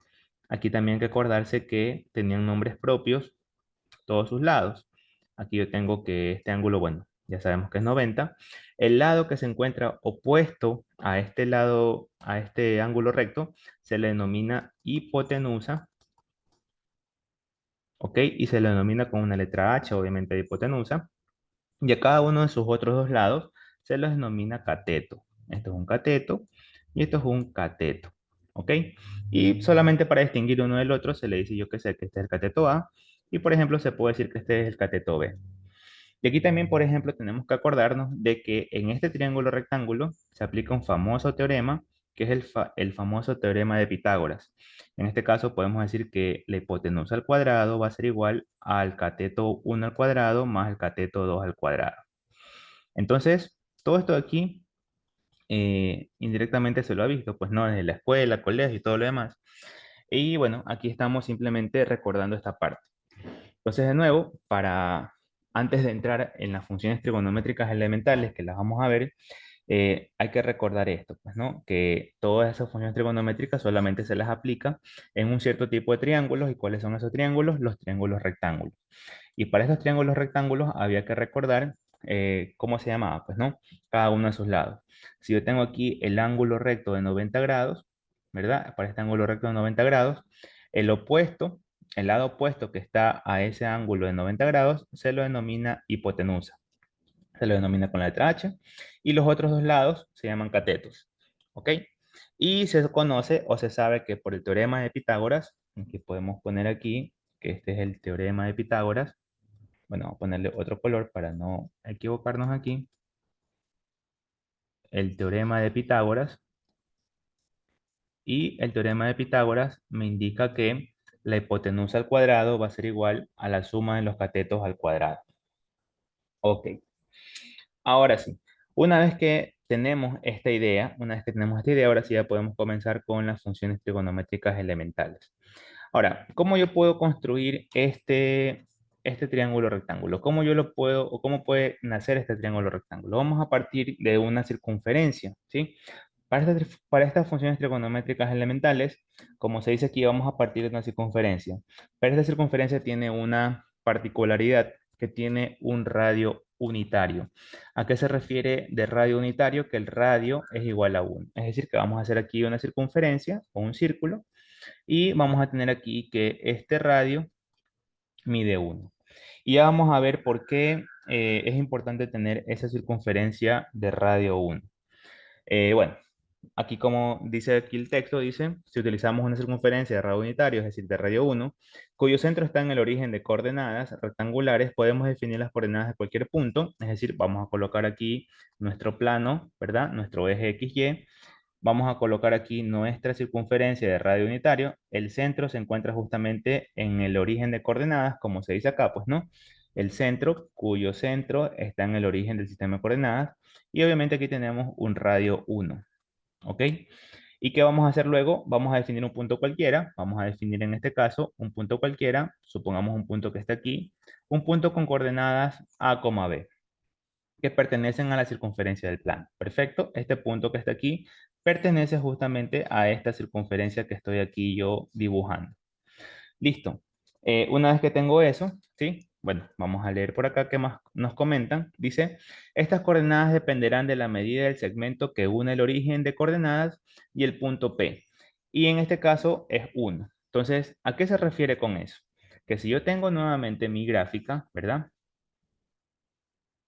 aquí también hay que acordarse que tenían nombres propios todos sus lados. Aquí yo tengo que este ángulo, bueno, ya sabemos que es 90. El lado que se encuentra opuesto a este lado, a este ángulo recto, se le denomina hipotenusa, ¿ok? Y se le denomina con una letra H, obviamente de hipotenusa. Y a cada uno de sus otros dos lados se los denomina cateto. Esto es un cateto y esto es un cateto, ¿ok? Y solamente para distinguir uno del otro se le dice yo que sé que este es el cateto A y por ejemplo se puede decir que este es el cateto B. Y aquí también, por ejemplo, tenemos que acordarnos de que en este triángulo rectángulo se aplica un famoso teorema, que es el famoso teorema de Pitágoras. En este caso podemos decir que la hipotenusa al cuadrado va a ser igual al cateto 1 al cuadrado más el cateto 2 al cuadrado. Entonces, todo esto de aquí indirectamente se lo ha visto, pues no, desde la escuela, colegio y todo lo demás. Y bueno, aquí estamos simplemente recordando esta parte. Entonces, de nuevo, antes de entrar en las funciones trigonométricas elementales, que las vamos a ver, hay que recordar esto, pues, ¿no? Que todas esas funciones trigonométricas solamente se las aplica en un cierto tipo de triángulos. ¿Y cuáles son esos triángulos? Los triángulos rectángulos. Y para estos triángulos rectángulos había que recordar cómo se llamaba, pues, ¿no? Cada uno de sus lados. Si yo tengo aquí el ángulo recto de 90 grados, ¿verdad? Para este ángulo recto de 90 grados, el opuesto, el lado opuesto que está a ese ángulo de 90 grados, se lo denomina hipotenusa. Se lo denomina con la letra H. Y los otros dos lados se llaman catetos, ¿ok? Y se conoce o se sabe que por el teorema de Pitágoras, que podemos poner aquí, que este es el teorema de Pitágoras, bueno, vamos a ponerle otro color para no equivocarnos aquí. El teorema de Pitágoras. Y el teorema de Pitágoras me indica que la hipotenusa al cuadrado va a ser igual a la suma de los catetos al cuadrado. Ok, ahora sí. Una vez que tenemos esta idea, ahora sí ya podemos comenzar con las funciones trigonométricas elementales. Ahora, ¿cómo yo puedo construir este triángulo rectángulo? ¿Cómo yo lo puedo o cómo puede nacer este triángulo rectángulo? Vamos a partir de una circunferencia, ¿sí? Para estas funciones trigonométricas elementales, como se dice aquí, vamos a partir de una circunferencia. Pero esta circunferencia tiene una particularidad que tiene un radio unitario. ¿A qué se refiere de radio unitario? Que el radio es igual a 1. Es decir, que vamos a hacer aquí una circunferencia o un círculo y vamos a tener aquí que este radio mide 1. Y ya vamos a ver por qué es importante tener esa circunferencia de radio 1. Bueno, aquí como dice aquí el texto, dice, si utilizamos una circunferencia de radio unitario, es decir, de radio 1, cuyo centro está en el origen de coordenadas rectangulares, podemos definir las coordenadas de cualquier punto, es decir, vamos a colocar aquí nuestro plano, ¿verdad? Nuestro eje XY. Vamos a colocar aquí nuestra circunferencia de radio unitario. El centro se encuentra justamente en el origen de coordenadas, como se dice acá, pues, ¿no? El centro, cuyo centro está en el origen del sistema de coordenadas. Y obviamente aquí tenemos un radio 1, ¿ok? ¿Y qué vamos a hacer luego? Vamos a definir un punto cualquiera. Vamos a definir en este caso un punto cualquiera. Supongamos un punto que está aquí. Un punto con coordenadas A, B que pertenecen a la circunferencia del plano. Perfecto, este punto que está aquí pertenece justamente a esta circunferencia que estoy aquí yo dibujando. Listo. Una vez que tengo eso, ¿sí? Bueno, vamos a leer por acá qué más nos comentan. Dice, estas coordenadas dependerán de la medida del segmento que une el origen de coordenadas y el punto P. Y en este caso es 1. Entonces, ¿a qué se refiere con eso? Que si yo tengo nuevamente mi gráfica, ¿verdad?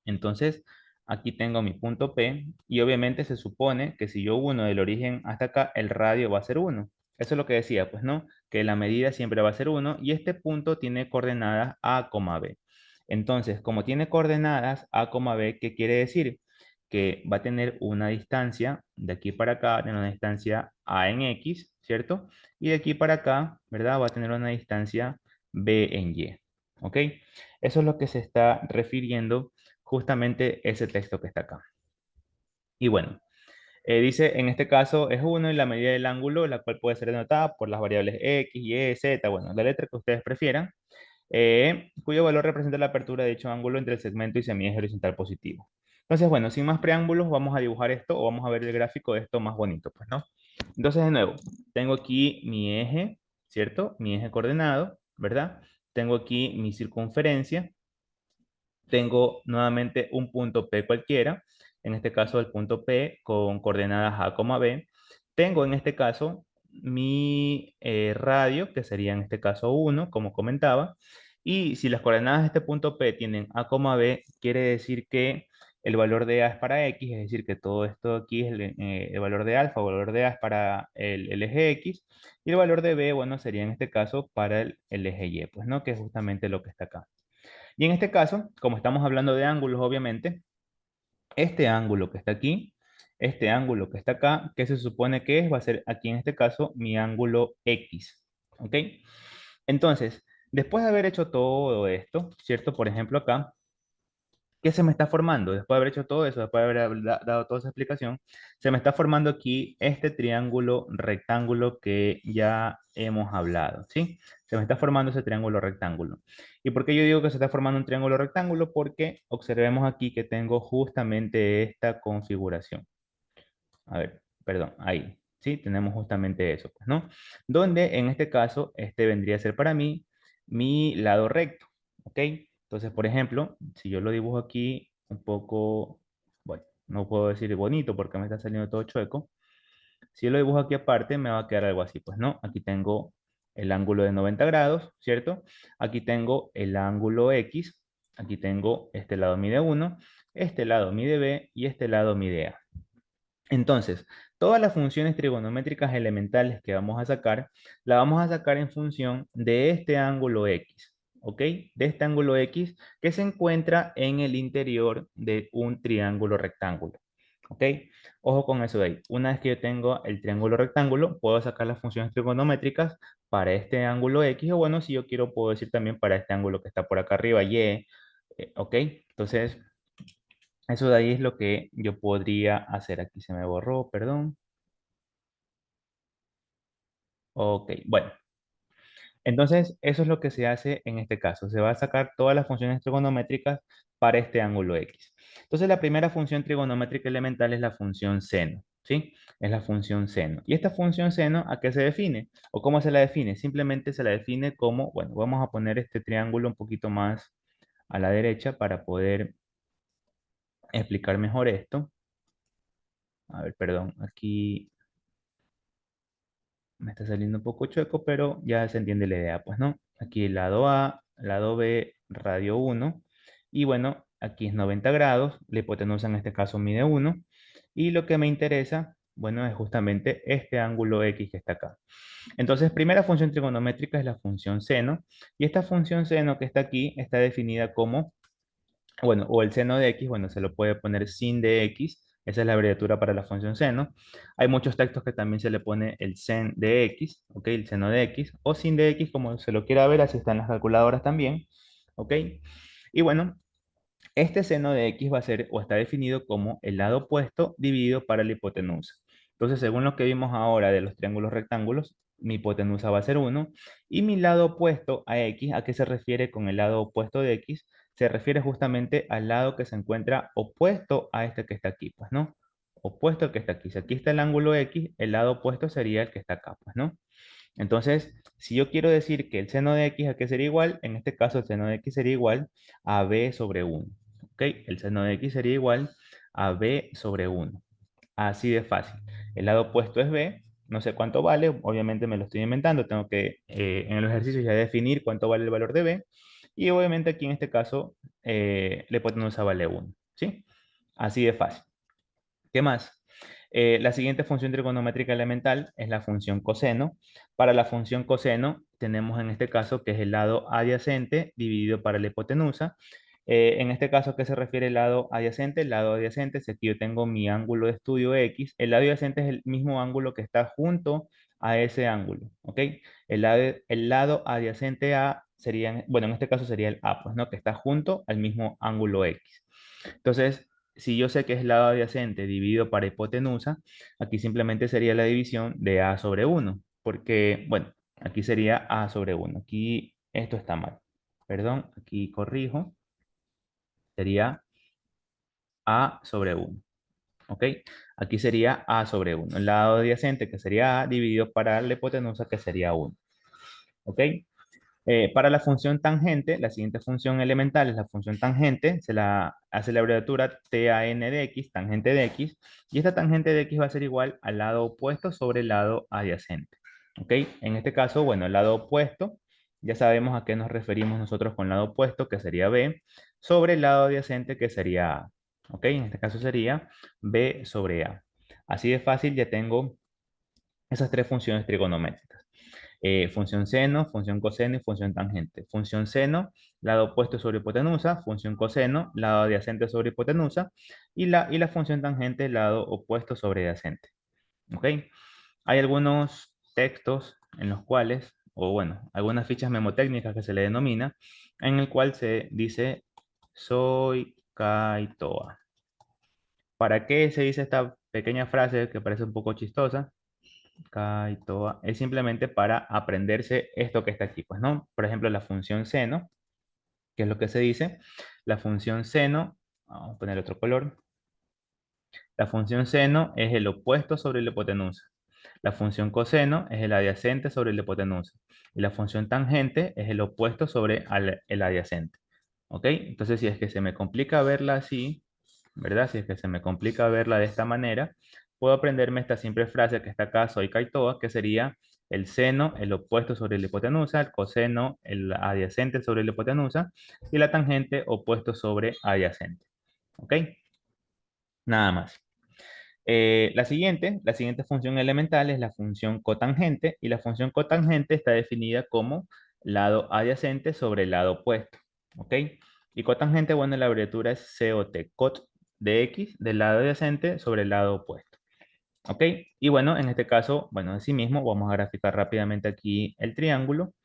Entonces, aquí tengo mi punto P y obviamente se supone que si yo uno del origen hasta acá, el radio va a ser 1. Eso es lo que decía, pues, ¿no? Que la medida siempre va a ser 1 y este punto tiene coordenadas A, B. Entonces, como tiene coordenadas A, B, ¿qué quiere decir? Que va a tener una distancia, de aquí para acá, va a tener una distancia A en X, ¿cierto? Y de aquí para acá, ¿verdad? Va a tener una distancia B en Y, ¿ok? Eso es lo que se está refiriendo justamente ese texto que está acá. Y bueno, dice, en este caso es 1 y la medida del ángulo, la cual puede ser denotada por las variables X, Y, Z, bueno, la letra que ustedes prefieran, cuyo valor representa la apertura de dicho ángulo entre el segmento y semieje horizontal positivo. Entonces, bueno, sin más preámbulos, vamos a dibujar esto o vamos a ver el gráfico de esto más bonito, pues, ¿no? Entonces, de nuevo, tengo aquí mi eje, ¿cierto? Mi eje coordenado, ¿verdad? Tengo aquí mi circunferencia, tengo nuevamente un punto P cualquiera, en este caso el punto P con coordenadas A, B. Tengo en este caso mi radio, que sería en este caso 1, como comentaba, y si las coordenadas de este punto P tienen A, B, quiere decir que el valor de A es para X, es decir, que todo esto aquí es el valor de alfa, o el valor de A es para el eje X, y el valor de B, bueno, sería en este caso para el eje Y, pues, ¿no? Que es justamente lo que está acá. Y en este caso, como estamos hablando de ángulos, obviamente, este ángulo que está aquí, este ángulo que está acá, ¿qué se supone que es? Va a ser aquí en este caso mi ángulo X. ¿Ok? Entonces, después de haber hecho todo esto, ¿cierto? Por ejemplo, acá, ¿qué se me está formando? Después de haber hecho todo eso, después de haber dado toda esa explicación, se me está formando aquí este triángulo rectángulo que ya hemos hablado, ¿sí? Se me está formando ese triángulo rectángulo. ¿Y por qué yo digo que se está formando un triángulo rectángulo? Porque observemos aquí que tengo justamente esta configuración. A ver, perdón, ahí, ¿sí? Tenemos justamente eso, pues, ¿no? Donde en este caso, este vendría a ser para mí mi lado recto, ¿ok? Entonces, por ejemplo, si yo lo dibujo aquí un poco, bueno, no puedo decir bonito porque me está saliendo todo chueco. Si yo lo dibujo aquí aparte, me va a quedar algo así, pues, ¿no? Aquí tengo el ángulo de 90 grados, ¿cierto? Aquí tengo el ángulo X, aquí tengo este lado mide 1, este lado mide B y este lado mide A. Entonces, todas las funciones trigonométricas elementales que vamos a sacar, la vamos a sacar en función de este ángulo X, ¿ok? De este ángulo X que se encuentra en el interior de un triángulo rectángulo, ¿ok? Ojo con eso de ahí. Una vez que yo tengo el triángulo rectángulo, puedo sacar las funciones trigonométricas para este ángulo X, o bueno, si yo quiero, puedo decir también para este ángulo que está por acá arriba, Y, ¿ok? Entonces, eso de ahí es lo que yo podría hacer. Aquí se me borró, perdón. Ok, bueno. Entonces, eso es lo que se hace en este caso. Se va a sacar todas las funciones trigonométricas para este ángulo X. Entonces, la primera función trigonométrica elemental es la función seno, ¿sí? Es la función seno. ¿Y esta función seno a qué se define? ¿O cómo se la define? Simplemente se la define como, bueno, vamos a poner este triángulo un poquito más a la derecha para poder explicar mejor esto. A ver, perdón, aquí me está saliendo un poco chueco, pero ya se entiende la idea, pues, ¿no? Aquí el lado A, lado B, radio 1. Y bueno, aquí es 90 grados. La hipotenusa en este caso mide 1. Y lo que me interesa, bueno, es justamente este ángulo X que está acá. Entonces, primera función trigonométrica es la función seno. Y esta función seno que está aquí está definida como, bueno, o el seno de x, bueno, se lo puede poner sin de x, esa es la abreviatura para la función seno. Hay muchos textos que también se le pone el sen de x, ¿ok? El seno de x, o sin de x, como se lo quiera ver, así están las calculadoras también, ¿ok? Y bueno, este seno de x va a ser o está definido como el lado opuesto dividido para la hipotenusa. Entonces, según lo que vimos ahora de los triángulos rectángulos, mi hipotenusa va a ser 1 y mi lado opuesto a x, ¿a qué se refiere con el lado opuesto de x? Se refiere justamente al lado que se encuentra opuesto a este que está aquí, pues, ¿no? Opuesto al que está aquí. Si aquí está el ángulo x, el lado opuesto sería el que está acá, pues, ¿no? Entonces, si yo quiero decir que el seno de x a qué sería igual, en este caso el seno de x sería igual a b sobre 1. ¿Ok? El seno de x sería igual a b sobre 1. Así de fácil. El lado opuesto es b, no sé cuánto vale, obviamente me lo estoy inventando, tengo que en el ejercicio ya definir cuánto vale el valor de b, y obviamente aquí en este caso la hipotenusa vale 1. ¿Sí? Así de fácil. ¿Qué más? La siguiente función trigonométrica elemental es la función coseno. Para la función coseno tenemos en este caso que es el lado adyacente dividido para la hipotenusa. En este caso, ¿qué se refiere el lado adyacente? El lado adyacente, si aquí yo tengo mi ángulo de estudio X, el lado adyacente es el mismo ángulo que está junto a ese ángulo, ¿ok? El lado adyacente a sería, bueno, en este caso sería el A, pues, ¿no? Que está junto al mismo ángulo X. Entonces, si yo sé que es el lado adyacente dividido para hipotenusa, aquí simplemente sería la división de A sobre 1, porque, bueno, aquí sería A sobre 1. Aquí esto está mal. Perdón, aquí corrijo. Sería A sobre 1. ¿Ok? Aquí sería A sobre 1. El lado adyacente, que sería A, dividido para la hipotenusa, que sería 1. ¿Ok? Para la función tangente, la siguiente función elemental es la función tangente, se la hace la abreviatura tan de x, tangente de x, y esta tangente de x va a ser igual al lado opuesto sobre el lado adyacente. ¿Ok? En este caso, bueno, el lado opuesto, ya sabemos a qué nos referimos nosotros con lado opuesto, que sería b, sobre el lado adyacente, que sería a. ¿Ok? En este caso sería b sobre a. Así de fácil ya tengo esas tres funciones trigonométricas. Función seno, función coseno y función tangente. Función seno, lado opuesto sobre hipotenusa. Función coseno, lado adyacente sobre hipotenusa. Y la función tangente, lado opuesto sobre adyacente. ¿Ok? Hay algunos textos en los cuales, o bueno, algunas fichas memotécnicas que se le denomina, en el cual se dice soy Kaitoa. ¿Para qué se dice esta pequeña frase que parece un poco chistosa? Kaitoa, es simplemente para aprenderse esto que está aquí, pues, ¿no? Por ejemplo, la función seno, que es lo que se dice. La función seno, vamos a poner otro color. La función seno es el opuesto sobre la hipotenusa. La función coseno es el adyacente sobre la hipotenusa. Y la función tangente es el opuesto sobre el adyacente. ¿Ok? Entonces, si es que se me complica verla así, ¿verdad? Si es que se me complica verla de esta manera, puedo aprenderme esta simple frase que está acá, soy Kaitoa, que sería el seno, el opuesto sobre la hipotenusa, el coseno, el adyacente sobre la hipotenusa, y la tangente, opuesto sobre adyacente. ¿Ok? Nada más. La siguiente función elemental es la función cotangente, y la función cotangente está definida como lado adyacente sobre el lado opuesto. ¿Ok? Y cotangente, bueno, la abreviatura es COT, cot de x del lado adyacente sobre el lado opuesto. ¿Ok? Y bueno, en este caso, bueno, así mismo vamos a graficar rápidamente aquí el triángulo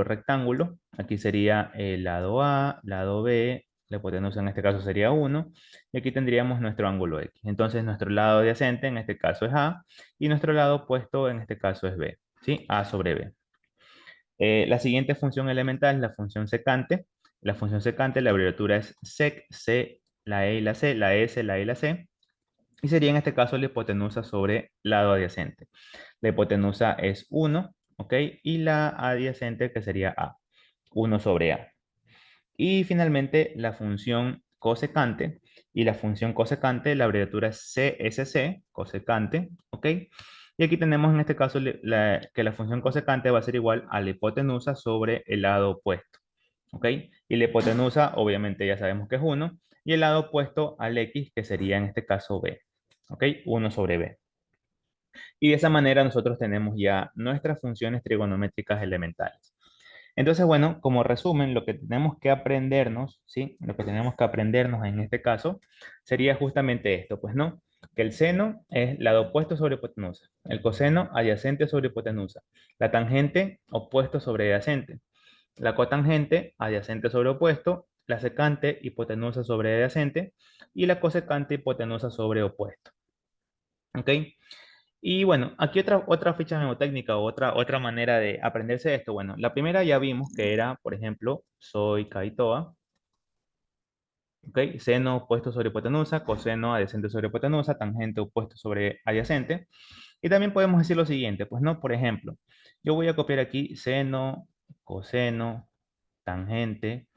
rectángulo. Aquí sería el lado A, lado B, la hipotenusa en este caso sería 1, y aquí tendríamos nuestro ángulo X. Entonces nuestro lado adyacente en este caso es A, y nuestro lado opuesto en este caso es B, ¿sí? A sobre B. La siguiente función elemental es la función secante. La función secante, la abreviatura es sec, C, la E y la C, la S, la E y la C, y sería en este caso la hipotenusa sobre lado adyacente. La hipotenusa es 1, ¿ok? Y la adyacente que sería A, 1 sobre A. Y finalmente la función cosecante. Y la función cosecante, la abreviatura es CSC, cosecante, ¿ok? Y aquí tenemos en este caso que la función cosecante va a ser igual a la hipotenusa sobre el lado opuesto, ¿ok? Y la hipotenusa obviamente ya sabemos que es 1, y el lado opuesto al X, que sería en este caso B, ¿ok? 1 sobre B. Y de esa manera nosotros tenemos ya nuestras funciones trigonométricas elementales. Entonces, bueno, como resumen, lo que tenemos que aprendernos, ¿sí? Lo que tenemos que aprendernos en este caso sería justamente esto, pues, ¿no? Que el seno es lado opuesto sobre hipotenusa, el coseno adyacente sobre hipotenusa, la tangente opuesto sobre adyacente, la cotangente adyacente sobre opuesto, la secante hipotenusa sobre adyacente y la cosecante hipotenusa sobre opuesto. ¿Ok? Y bueno, aquí otra ficha mnemotécnica o otra manera de aprenderse esto. Bueno, la primera ya vimos que era, por ejemplo, soy Kaitoa, ¿ok? Seno opuesto sobre hipotenusa, coseno adyacente sobre hipotenusa, tangente opuesto sobre adyacente. Y también podemos decir lo siguiente, pues no, por ejemplo, yo voy a copiar aquí seno, coseno, tangente,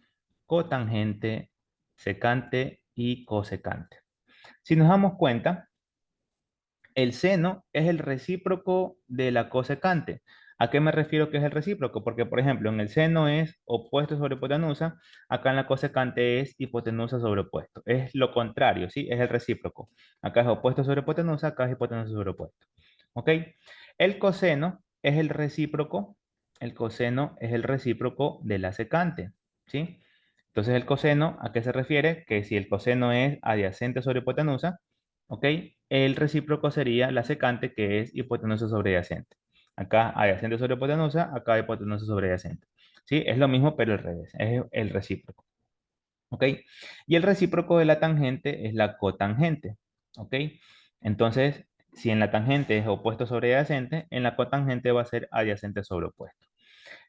cotangente, secante y cosecante. Si nos damos cuenta, el seno es el recíproco de la cosecante. ¿A qué me refiero que es el recíproco? Porque, por ejemplo, en el seno es opuesto sobre hipotenusa, acá en la cosecante es hipotenusa sobre opuesto. Es lo contrario, ¿sí? Es el recíproco. Acá es opuesto sobre hipotenusa, acá es hipotenusa sobre opuesto. ¿Ok? El coseno es el coseno es el recíproco de la secante, ¿sí? Entonces, el coseno, ¿a qué se refiere? Que si el coseno es adyacente sobre hipotenusa, ¿ok? El recíproco sería la secante, que es hipotenusa sobre adyacente. Acá adyacente sobre hipotenusa, acá hipotenusa sobre adyacente. ¿Sí? Es lo mismo, pero al revés. Es el recíproco. ¿Ok? Y el recíproco de la tangente es la cotangente. ¿Ok? Entonces, si en la tangente es opuesto sobre adyacente, en la cotangente va a ser adyacente sobre opuesto.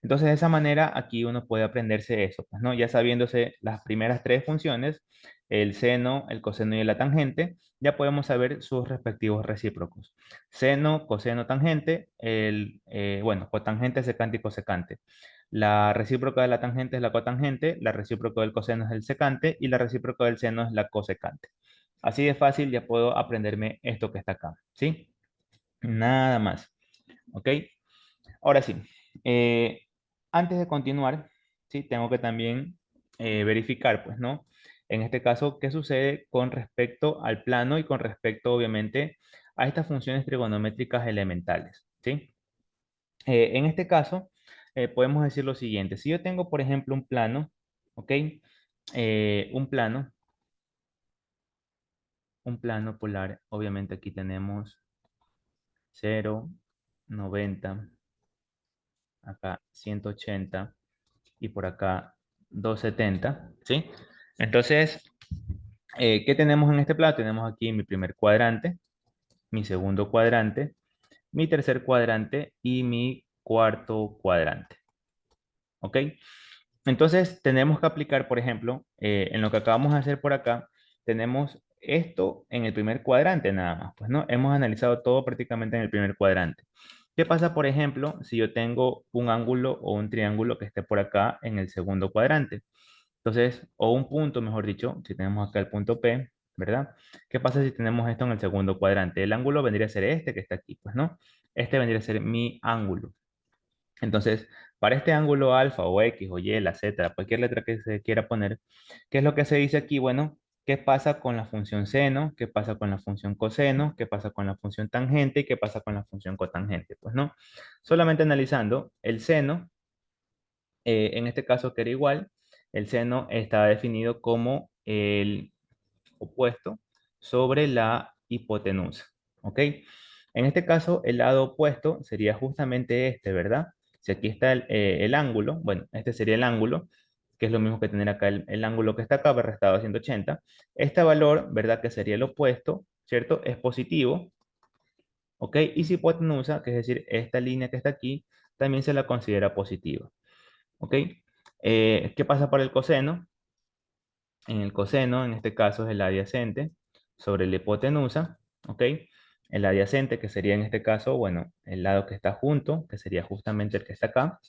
Entonces, de esa manera, aquí uno puede aprenderse eso, pues, ¿no? Ya sabiéndose las primeras tres funciones, el seno, el coseno y la tangente, ya podemos saber sus respectivos recíprocos. Seno, coseno, tangente, bueno, cotangente, secante y cosecante. La recíproca de la tangente es la cotangente, la recíproca del coseno es el secante y la recíproca del seno es la cosecante. Así de fácil ya puedo aprenderme esto que está acá, ¿sí? Nada más, ¿ok? Ahora sí, eh, antes de continuar, sí, tengo que también verificar, pues, ¿no? En este caso, ¿qué sucede con respecto al plano y con respecto, obviamente, a estas funciones trigonométricas elementales, ¿sí? En este caso, podemos decir lo siguiente. Si yo tengo, por ejemplo, un plano, ¿ok? Un plano, polar, obviamente aquí tenemos 0, 90, acá 180 y por acá 270, ¿sí? Entonces, ¿qué tenemos en este plano? Tenemos aquí mi primer cuadrante, mi segundo cuadrante, mi tercer cuadrante y mi cuarto cuadrante, ¿ok? Entonces, tenemos que aplicar, por ejemplo, en lo que acabamos de hacer por acá, tenemos esto en el primer cuadrante nada más, pues, ¿no? Hemos analizado todo prácticamente en el primer cuadrante. ¿Qué pasa, por ejemplo, si yo tengo un ángulo o un triángulo que esté por acá en el segundo cuadrante? Entonces, o un punto, mejor dicho, si tenemos acá el punto P, ¿verdad? ¿Qué pasa si tenemos esto en el segundo cuadrante? El ángulo vendría a ser este que está aquí, pues, ¿no? Este vendría a ser mi ángulo. Entonces, para este ángulo alfa o X o Y, la Z, cualquier letra que se quiera poner, ¿qué es lo que se dice aquí? Bueno, ¿qué pasa con la función seno? ¿Qué pasa con la función coseno? ¿Qué pasa con la función tangente? ¿Y qué pasa con la función cotangente? Pues no, solamente analizando el seno, en este caso que era igual, el seno está definido como el opuesto sobre la hipotenusa, ¿ok? En este caso, el lado opuesto sería justamente este, ¿verdad? Si aquí está el ángulo, bueno, este sería el ángulo, que es lo mismo que tener acá el ángulo que está acá, restado a 180. Este valor, ¿verdad? Que sería el opuesto, ¿cierto? Es positivo, ¿ok? Y si hipotenusa, que es decir, esta línea que está aquí, también se la considera positiva, ¿ok? ¿Qué pasa para el coseno? En el coseno, en este caso es el adyacente sobre la hipotenusa, ¿ok? El adyacente, que sería en este caso, bueno, el lado que está junto, que sería justamente el que está acá.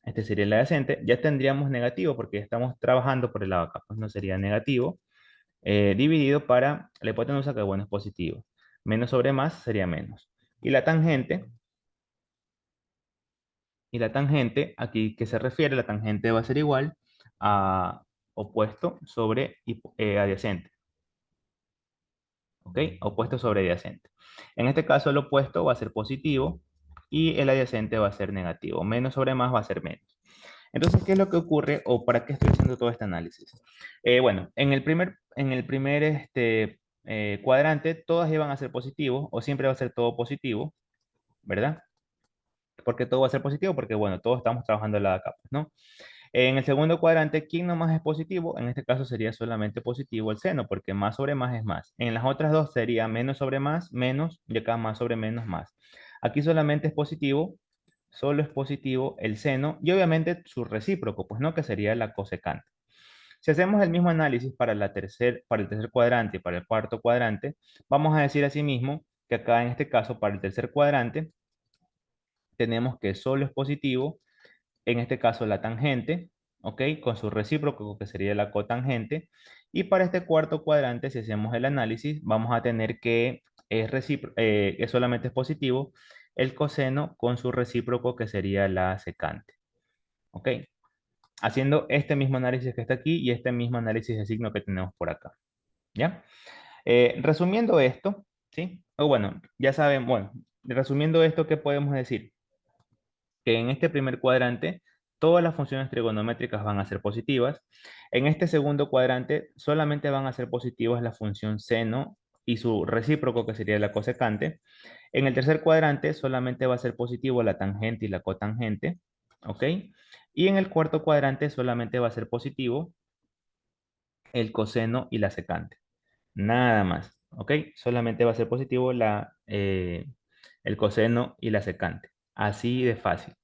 Este sería el adyacente. Ya tendríamos negativo porque ya estamos trabajando por el lado acá, pues no sería negativo. Dividido para la hipotenusa, que bueno, es positivo. Menos sobre más sería menos. Y la tangente, aquí que se refiere, la tangente va a ser igual a opuesto sobre adyacente. ¿Ok? Opuesto sobre adyacente. En este caso, el opuesto va a ser positivo y el adyacente va a ser negativo. Menos sobre más va a ser menos. Entonces, ¿qué es lo que ocurre o para qué estoy haciendo todo este análisis? Bueno, en el primer cuadrante, todas iban a ser positivos o siempre va a ser todo positivo, ¿verdad? ¿Por qué todo va a ser positivo? Porque, bueno, todos estamos trabajando la capa, ¿no? En el segundo cuadrante, ¿quién nomás es positivo? En este caso sería solamente positivo el seno, porque más sobre más es más. En las otras dos sería menos sobre más, menos, y acá más sobre menos, más. Aquí solamente es positivo, solo es positivo el seno, y obviamente su recíproco, pues no, que sería la cosecante. Si hacemos el mismo análisis para el tercer cuadrante y para el cuarto cuadrante, vamos a decir asimismo que acá en este caso, para el tercer cuadrante, tenemos que solo es positivo en este caso la tangente, ¿ok? Con su recíproco que sería la cotangente. Y para este cuarto cuadrante, si hacemos el análisis, vamos a tener que que solamente es positivo el coseno con su recíproco que sería la secante. ¿Ok? Haciendo este mismo análisis que está aquí y este mismo análisis de signo que tenemos por acá. ¿Ya? Resumiendo esto, ¿sí? O bueno, ya saben, bueno, resumiendo esto, ¿qué podemos decir? Que en este primer cuadrante todas las funciones trigonométricas van a ser positivas. En este segundo cuadrante solamente van a ser positivas la función seno y su recíproco, que sería la cosecante. En el tercer cuadrante solamente va a ser positivo la tangente y la cotangente, ¿ok? Y en el cuarto cuadrante solamente va a ser positivo el coseno y la secante. Nada más, ¿ok? Solamente va a ser positivo el coseno y la secante. Así de fácil.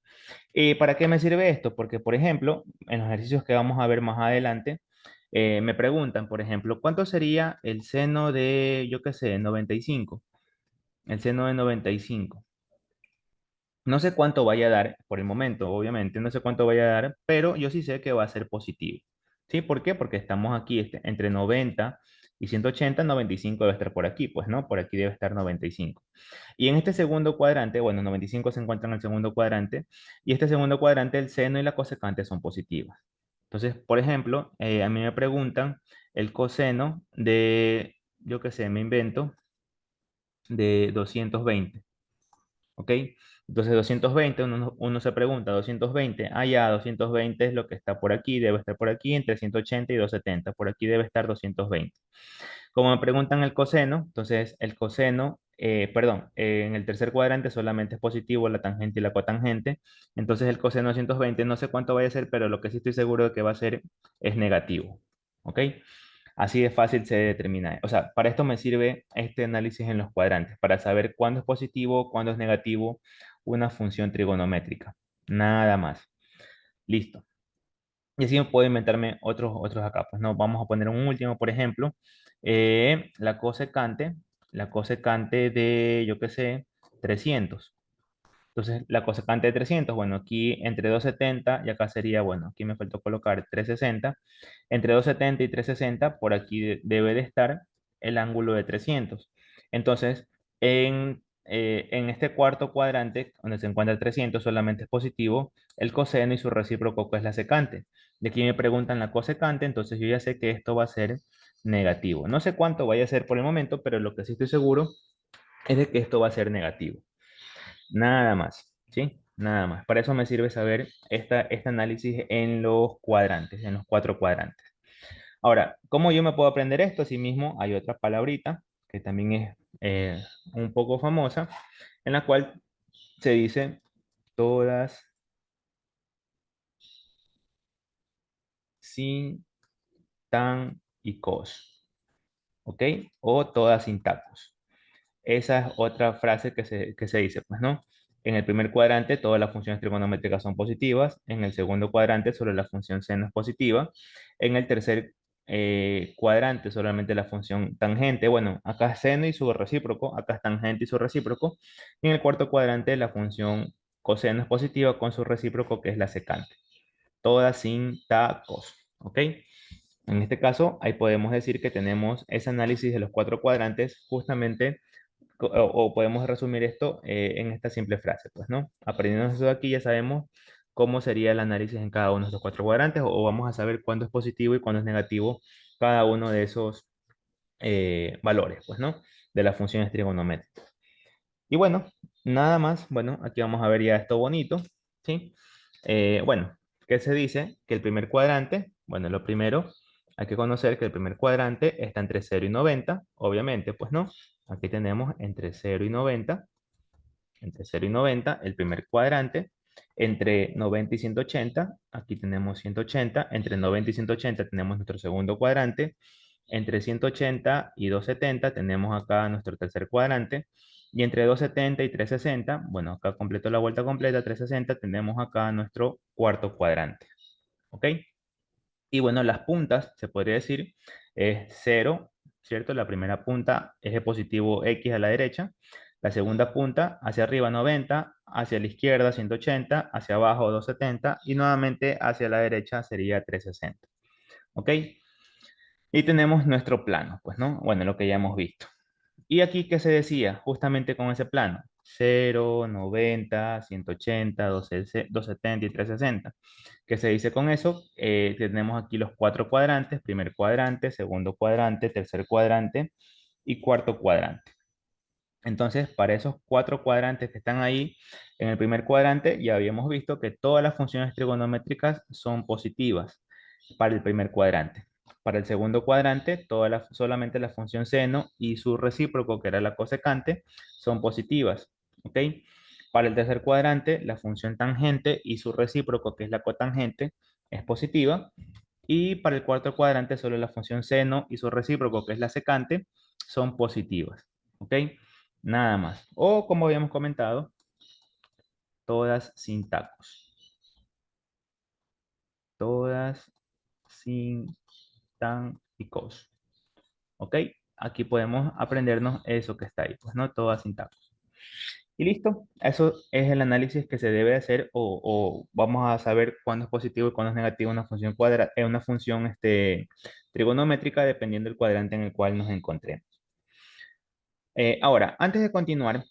¿Y para qué me sirve esto? Porque, por ejemplo, en los ejercicios que vamos a ver más adelante, me preguntan, por ejemplo, ¿cuánto sería el seno de, yo qué sé, 95? El seno de 95. No sé cuánto vaya a dar por el momento, obviamente, no sé cuánto vaya a dar, pero yo sí sé que va a ser positivo. ¿Sí? ¿Por qué? Porque estamos aquí entre 90 y 180, 95 debe estar por aquí, pues, ¿no? Por aquí debe estar 95. Y en este segundo cuadrante, bueno, 95 se encuentra en el segundo cuadrante, y este segundo cuadrante, el seno y la cosecante son positivas. Entonces, por ejemplo, a mí me preguntan el coseno de, yo qué sé, me invento, de 220. ¿Ok? Entonces 220, uno se pregunta, 220, ya, 220 es lo que está por aquí, debe estar por aquí, entre 180 y 270, por aquí debe estar 220. Como me preguntan el coseno, entonces el coseno, perdón, en el tercer cuadrante solamente es positivo la tangente y la cotangente, entonces el coseno de 120 no sé cuánto vaya a ser, pero lo que sí estoy seguro de que va a ser es negativo. ¿Ok? Así de fácil se determina. O sea, para esto me sirve este análisis en los cuadrantes, para saber cuándo es positivo, cuándo es negativo una función trigonométrica. Nada más. Listo. Y así puedo inventarme otros acá. Pues no, vamos a poner un último, por ejemplo, la cosecante de, yo qué sé, 300. Entonces, la cosecante de 300, bueno, aquí entre 270 y acá sería, bueno, aquí me faltó colocar 360. Entre 270 y 360, por aquí debe de estar el ángulo de 300. Entonces, en este cuarto cuadrante, donde se encuentra 300, solamente es positivo el coseno y su recíproco, que es la secante. De aquí me preguntan la cosecante, entonces yo ya sé que esto va a ser negativo. No sé cuánto vaya a ser por el momento, pero lo que sí estoy seguro es de que esto va a ser negativo. Nada más, ¿sí? Nada más. Para eso me sirve saber este análisis en los cuadrantes, en los cuatro cuadrantes. Ahora, ¿cómo yo me puedo aprender esto? Asimismo, hay otra palabrita que también es un poco famosa, en la cual se dice todas sin, tan y cos, ¿ok? O todas sin tacos. Esa es otra frase que se dice, pues, ¿no? En el primer cuadrante todas las funciones trigonométricas son positivas, en el segundo cuadrante solo la función seno es positiva, en el tercer cuadrante solamente la función tangente, bueno, acá es seno y su recíproco, acá es tangente y su recíproco, y en el cuarto cuadrante la función coseno es positiva con su recíproco que es la secante, todas sin tacos, ¿ok? En este caso, ahí podemos decir que tenemos ese análisis de los cuatro cuadrantes justamente o podemos resumir esto en esta simple frase, pues, ¿no? Aprendiendo eso de aquí ya sabemos cómo sería el análisis en cada uno de estos cuatro cuadrantes o vamos a saber cuándo es positivo y cuándo es negativo cada uno de esos valores, pues, ¿no? De las funciones trigonométricas. Y bueno, nada más, bueno, aquí vamos a ver ya esto bonito, ¿sí? Bueno, ¿qué se dice? Que el primer cuadrante, bueno, lo primero, hay que conocer que el primer cuadrante está entre 0 y 90, obviamente, pues no. Aquí tenemos entre 0 y 90, entre 0 y 90, el primer cuadrante. Entre 90 y 180, aquí tenemos 180. Entre 90 y 180 tenemos nuestro segundo cuadrante. Entre 180 y 270 tenemos acá nuestro tercer cuadrante. Y entre 270 y 360, bueno, acá completo la vuelta completa, 360, tenemos acá nuestro cuarto cuadrante. ¿Ok? Y bueno, las puntas, se podría decir, es 0, ¿cierto? La primera punta es de positivo X a la derecha. La segunda punta hacia arriba 90, hacia la izquierda 180, hacia abajo 270 y nuevamente hacia la derecha sería 360. ¿Ok? Y tenemos nuestro plano, pues, ¿no? Bueno, lo que ya hemos visto. ¿Y aquí qué se decía justamente con ese plano? 0, 90, 180, 270 y 360. ¿Qué se dice con eso? Tenemos aquí los cuatro cuadrantes, primer cuadrante, segundo cuadrante, tercer cuadrante y cuarto cuadrante. Entonces, para esos cuatro cuadrantes que están ahí, en el primer cuadrante ya habíamos visto que todas las funciones trigonométricas son positivas para el primer cuadrante. Para el segundo cuadrante, solamente la función seno y su recíproco, que era la cosecante, son positivas. ¿Ok? Para el tercer cuadrante, la función tangente y su recíproco, que es la cotangente, es positiva. Y para el cuarto cuadrante, solo la función seno y su recíproco, que es la secante, son positivas. ¿Ok? Nada más. O como habíamos comentado, todas sin tacos. Todas sin tan y cos. ¿Ok? Aquí podemos aprendernos eso que está ahí, pues no todas sin tacos. Y listo, eso es el análisis que se debe hacer o vamos a saber cuándo es positivo y cuándo es negativo una función una función trigonométrica dependiendo del cuadrante en el cual nos encontremos. Ahora, antes de continuar,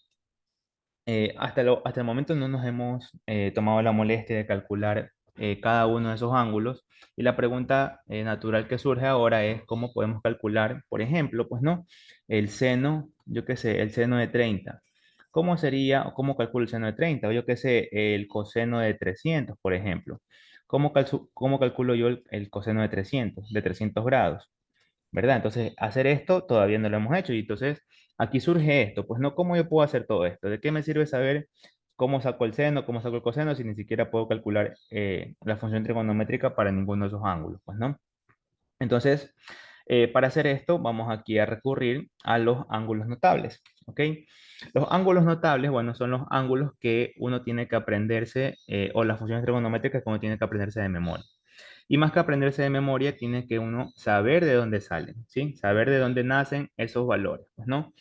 hasta el momento no nos hemos tomado la molestia de calcular cada uno de esos ángulos y la pregunta natural que surge ahora es cómo podemos calcular, por ejemplo, pues no, el seno, yo qué sé, el seno de 30. ¿Cómo sería o cómo calculo el seno de 30? O yo qué sé, el coseno de 300, por ejemplo. ¿Cómo calculo yo el coseno de 300 grados? ¿Verdad? Entonces, hacer esto todavía no lo hemos hecho y entonces aquí surge esto, pues no, ¿cómo yo puedo hacer todo esto? ¿De qué me sirve saber cómo saco el seno, cómo saco el coseno si ni siquiera puedo calcular la función trigonométrica para ninguno de esos ángulos? Pues no. Entonces, para hacer esto, vamos aquí a recurrir a los ángulos notables, ¿ok? Los ángulos notables, bueno, son los ángulos que uno tiene que aprenderse, o las funciones trigonométricas que uno tiene que aprenderse de memoria. Y más que aprenderse de memoria, tiene que uno saber de dónde salen, ¿sí? Saber de dónde nacen esos valores, pues, ¿no?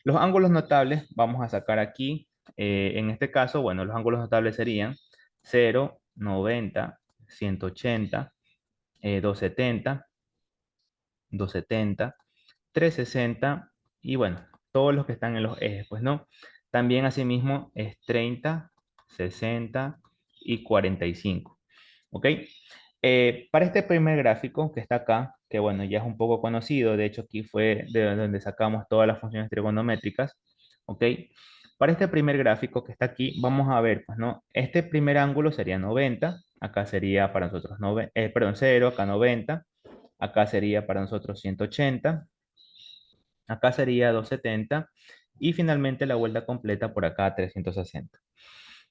Los ángulos notables, vamos a sacar aquí, en este caso, bueno, los ángulos notables serían 0, 90, 180, 270, 270, 360 y bueno, todos los que están en los ejes, pues no. También asimismo es 30, 60 y 45. ¿Ok? Para este primer gráfico que está acá, que bueno, ya es un poco conocido, de hecho aquí fue de donde sacamos todas las funciones trigonométricas. ¿Ok? Para este primer gráfico que está aquí, vamos a ver, pues no, este primer ángulo sería 90, acá sería para nosotros perdón, 0, acá 90, acá sería para nosotros 180, acá sería 270 y finalmente la vuelta completa por acá 360.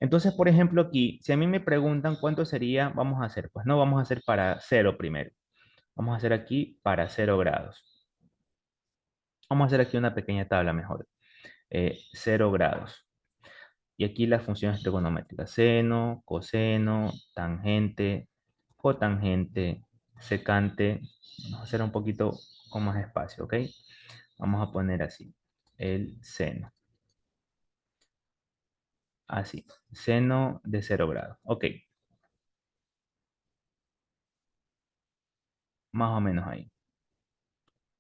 Entonces, por ejemplo, aquí, si a mí me preguntan cuánto sería, vamos a hacer, pues no, vamos a hacer para 0 primero. Vamos a hacer aquí para 0 grados. Vamos a hacer aquí una pequeña tabla mejor. 0 grados. Y aquí las funciones trigonométricas. Seno, coseno, tangente, cotangente, secante. Vamos a hacer un poquito con más espacio, ¿ok? Vamos a poner así, el seno. Así, seno de 0 grados. Ok, más o menos ahí.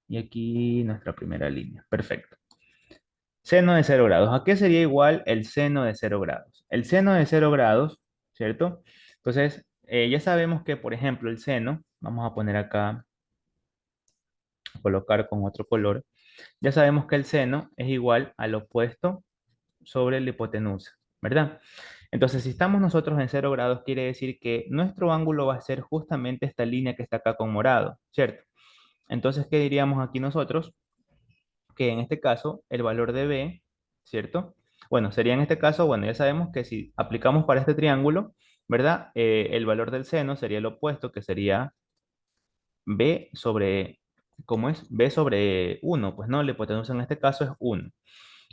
Y aquí nuestra primera línea. Perfecto. Seno de 0 grados. ¿A qué sería igual el seno de 0 grados? El seno de 0 grados, ¿cierto? Entonces, ya sabemos que, por ejemplo, el seno, vamos a poner acá, a colocar con otro color, ya sabemos que el seno es igual al opuesto sobre la hipotenusa, ¿verdad? Entonces, si estamos nosotros en 0 grados, quiere decir que nuestro ángulo va a ser justamente esta línea que está acá con morado, ¿cierto? Entonces, ¿qué diríamos aquí nosotros? Que en este caso el valor de B, ¿cierto? Bueno, sería en este caso, bueno, ya sabemos que si aplicamos para este triángulo, ¿verdad? El valor del seno sería el opuesto, que sería B sobre, ¿cómo es? B sobre 1, pues no, la hipotenusa en este caso es 1.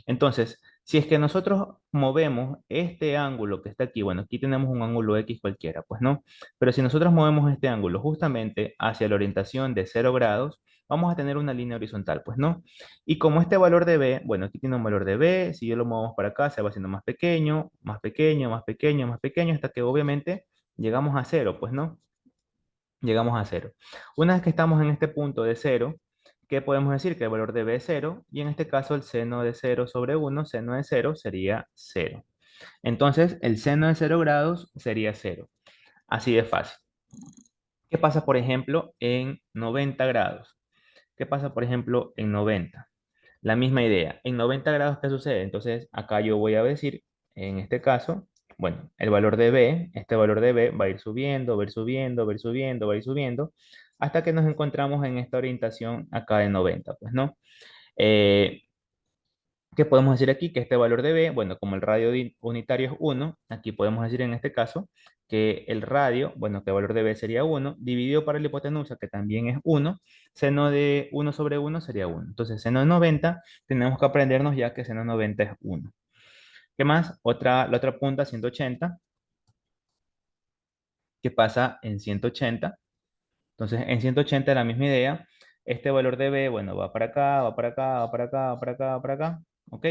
Entonces, si es que nosotros movemos este ángulo que está aquí, bueno, aquí tenemos un ángulo X cualquiera, pues no, pero si nosotros movemos este ángulo justamente hacia la orientación de 0 grados, vamos a tener una línea horizontal, pues no. Y como este valor de B, bueno, aquí tiene un valor de B, si yo lo movemos para acá, se va haciendo más pequeño, más pequeño, más pequeño, más pequeño, hasta que obviamente llegamos a 0, pues no, llegamos a 0. Una vez que estamos en este punto de 0, ¿qué podemos decir? Que el valor de b es 0, y en este caso el seno de 0 sobre 1, seno de 0 sería 0. Entonces, el seno de 0 grados sería 0. Así de fácil. ¿Qué pasa, por ejemplo, en 90 grados? ¿Qué pasa, por ejemplo, en 90? La misma idea. En 90 grados, ¿qué sucede? Entonces, acá yo voy a decir, en este caso, bueno, el valor de B, este valor de B va a ir subiendo, va a ir subiendo, va a ir subiendo, va a ir subiendo, hasta que nos encontramos en esta orientación acá de 90, pues, ¿no? Eh, ¿Qué podemos decir aquí? Que este valor de B, bueno, como el radio unitario es 1, aquí podemos decir en este caso que el radio, bueno, que el valor de B sería 1, dividido por la hipotenusa, que también es 1, seno de 1 sobre 1 sería 1. Entonces, seno de 90, tenemos que aprendernos ya que seno de 90 es 1. ¿Qué más? La otra punta, 180. ¿Qué pasa en 180? Entonces, en 180 la misma idea. Este valor de B, bueno, va para acá, va para acá, va para acá, va para acá, va para acá. ¿Ok?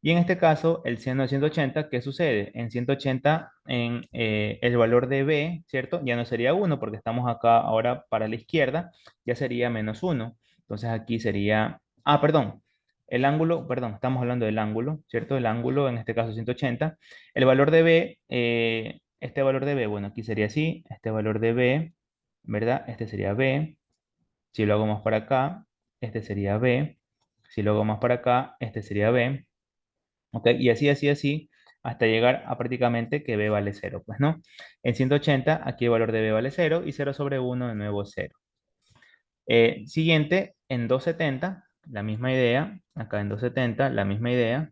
Y en este caso, el seno de 180, ¿qué sucede? En 180, el valor de B, ¿cierto? Ya no sería 1 porque estamos acá ahora para la izquierda, ya sería menos 1. Entonces aquí sería, perdón, el ángulo, perdón, estamos hablando del ángulo, ¿cierto? El ángulo, en este caso 180. El valor de B, este valor de B, bueno, aquí sería así, este valor de B, ¿verdad? Este sería B. Si lo hago más para acá, este sería B. Si lo hago más para acá, este sería B. ¿Ok? Y así, así, así, hasta llegar a prácticamente que B vale 0, pues, ¿no? En 180, aquí el valor de B vale 0 y 0 sobre 1 de nuevo 0. Siguiente, en 270, la misma idea. Acá en 270, la misma idea.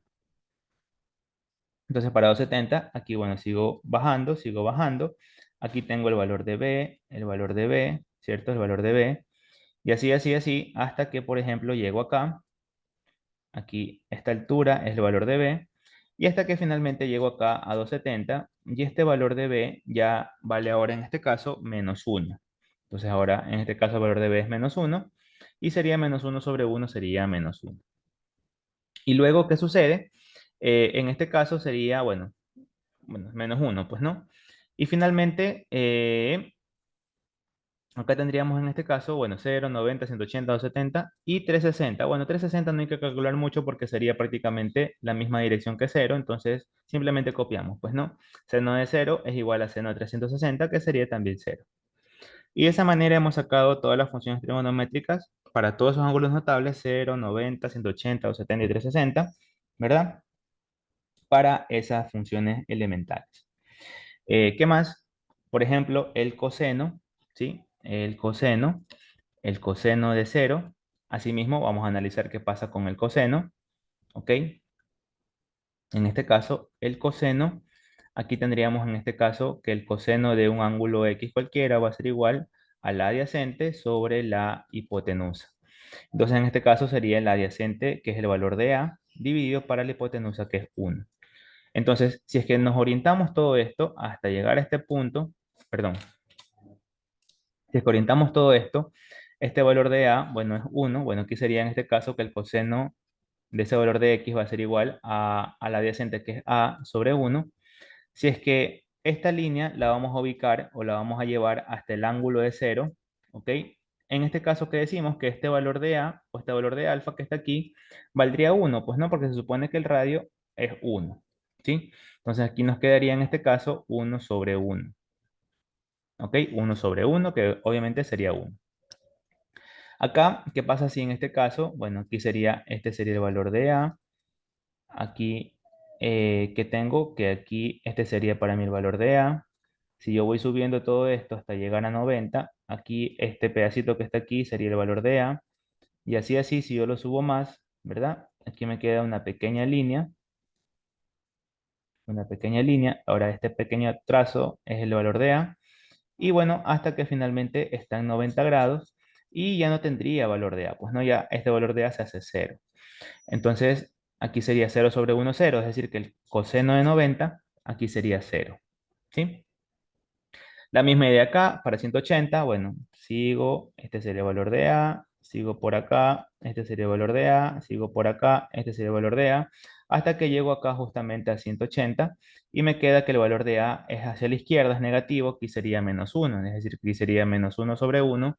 Entonces, para 270, aquí, bueno, sigo bajando, sigo bajando. Aquí tengo el valor de B, el valor de B, ¿cierto? El valor de B. Y así, así, así, hasta que, por ejemplo, llego acá. Aquí, esta altura es el valor de B. Y hasta que finalmente llego acá a 270. Y este valor de B ya vale ahora, en este caso, menos 1. Entonces, ahora, en este caso, el valor de B es menos 1. Y sería menos 1 sobre 1, sería menos 1. Y luego, ¿qué sucede? En este caso sería, bueno, menos 1, pues, ¿no? Y finalmente, acá tendríamos en este caso, bueno, 0, 90, 180, 270 y 360. Bueno, 360 no hay que calcular mucho porque sería prácticamente la misma dirección que 0, entonces simplemente copiamos, pues no. Seno de 0 es igual a seno de 360, que sería también 0. Y de esa manera hemos sacado todas las funciones trigonométricas para todos esos ángulos notables, 0, 90, 180, 270 y 360, ¿verdad? Para esas funciones elementales. ¿Qué más? Por ejemplo, el coseno, ¿sí? El coseno de 0. Asimismo, vamos a analizar qué pasa con el coseno, ¿ok? En este caso, el coseno, aquí tendríamos en este caso que el coseno de un ángulo X cualquiera va a ser igual a la adyacente sobre la hipotenusa. Entonces, en este caso sería el adyacente, que es el valor de A, dividido para la hipotenusa, que es 1. Entonces, si es que nos orientamos todo esto hasta llegar a este punto, perdón, si es que orientamos todo esto, este valor de A, bueno, es 1. Bueno, aquí sería en este caso que el coseno de ese valor de X va a ser igual a la adyacente, que es A sobre 1. Si es que esta línea la vamos a ubicar o la vamos a llevar hasta el ángulo de 0, ¿ok? En este caso, ¿qué decimos? Que este valor de A o este valor de alfa que está aquí valdría 1, pues no, porque se supone que el radio es 1, ¿sí? Entonces aquí nos quedaría en este caso 1 sobre 1, ¿ok? 1 sobre 1, que obviamente sería 1. Acá, ¿qué pasa si en este caso? Bueno, aquí sería, este sería el valor de A. Aquí, ¿qué tengo? Que aquí, este sería para mí el valor de A. Si yo voy subiendo todo esto hasta llegar a 90, aquí este pedacito que está aquí sería el valor de A. Y así, así, si yo lo subo más, ¿verdad? Aquí me queda una pequeña línea. Una pequeña línea. Ahora este pequeño trazo es el valor de A. Y bueno, hasta que finalmente está en 90 grados y ya no tendría valor de A. Pues no, ya este valor de A se hace 0. Entonces, aquí sería 0 sobre 1, 0. Es decir, que el coseno de 90 aquí sería 0. ¿Sí? La misma idea acá, para 180, bueno, sigo, este sería el valor de A, sigo por acá, este sería el valor de A, sigo por acá, este sería el valor de A, hasta que llego acá justamente a 180 y me queda que el valor de A es hacia la izquierda, es negativo, aquí sería menos 1, es decir, aquí sería menos 1 sobre 1,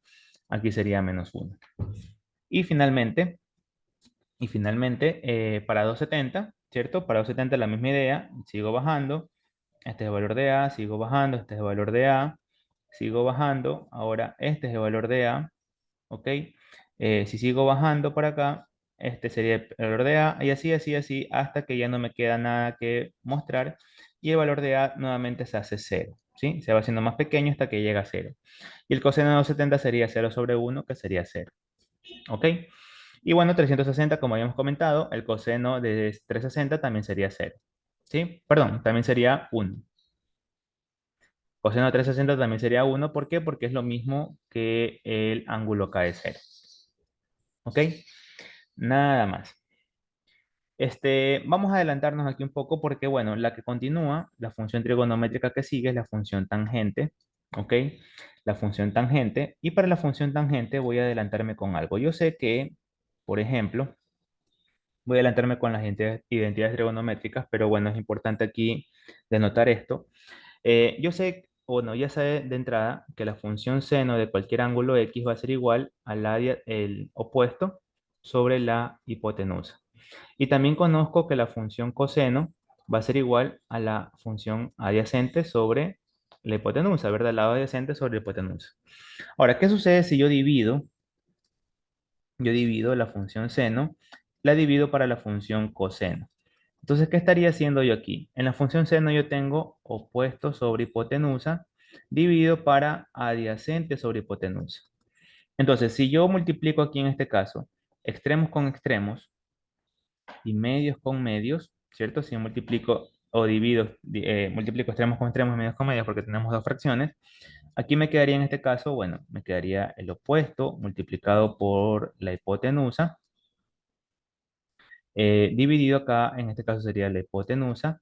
aquí sería menos 1. Y finalmente, para 270, ¿cierto? Para 270 la misma idea, sigo bajando, este es el valor de A, sigo bajando, este es el valor de A, sigo bajando, ahora este es el valor de A, ¿ok? Si sigo bajando por acá, este sería el valor de A, y así, así, así, hasta que ya no me queda nada que mostrar, y el valor de A nuevamente se hace 0, ¿sí? Se va haciendo más pequeño hasta que llega a 0. Y el coseno de 270 sería 0/1, que sería 0, ¿ok? Y bueno, 360, como habíamos comentado, el coseno de 360 también sería 0, ¿sí? Perdón, también sería 1. Coseno de 360 también sería 1. ¿Por qué? Porque es lo mismo que el ángulo acá de 0. ¿Ok? Nada más. Vamos a adelantarnos aquí un poco porque, bueno, la que continúa, la función trigonométrica que sigue es la función tangente. ¿Ok? La función tangente. Y para la función tangente voy a adelantarme con algo. Yo sé que, por ejemplo, voy a adelantarme con las identidades trigonométricas, pero bueno, es importante aquí denotar esto. Yo sé, o no, ya sé de entrada que la función seno de cualquier ángulo X va a ser igual al área, el opuesto sobre la hipotenusa. Y también conozco que la función coseno va a ser igual a la función adyacente sobre la hipotenusa, ¿verdad? El lado adyacente sobre la hipotenusa. Ahora, ¿qué sucede si yo divido la función seno, la divido para la función coseno? Entonces, ¿qué estaría haciendo yo aquí? En la función seno yo tengo opuesto sobre hipotenusa dividido para adyacente sobre hipotenusa. Entonces, si yo multiplico aquí en este caso extremos con extremos y medios con medios, ¿cierto? Si yo multiplico o multiplico extremos con extremos y medios con medios porque tenemos dos fracciones, aquí me quedaría en este caso, bueno, me quedaría el opuesto multiplicado por la hipotenusa, dividido acá, en este caso sería la hipotenusa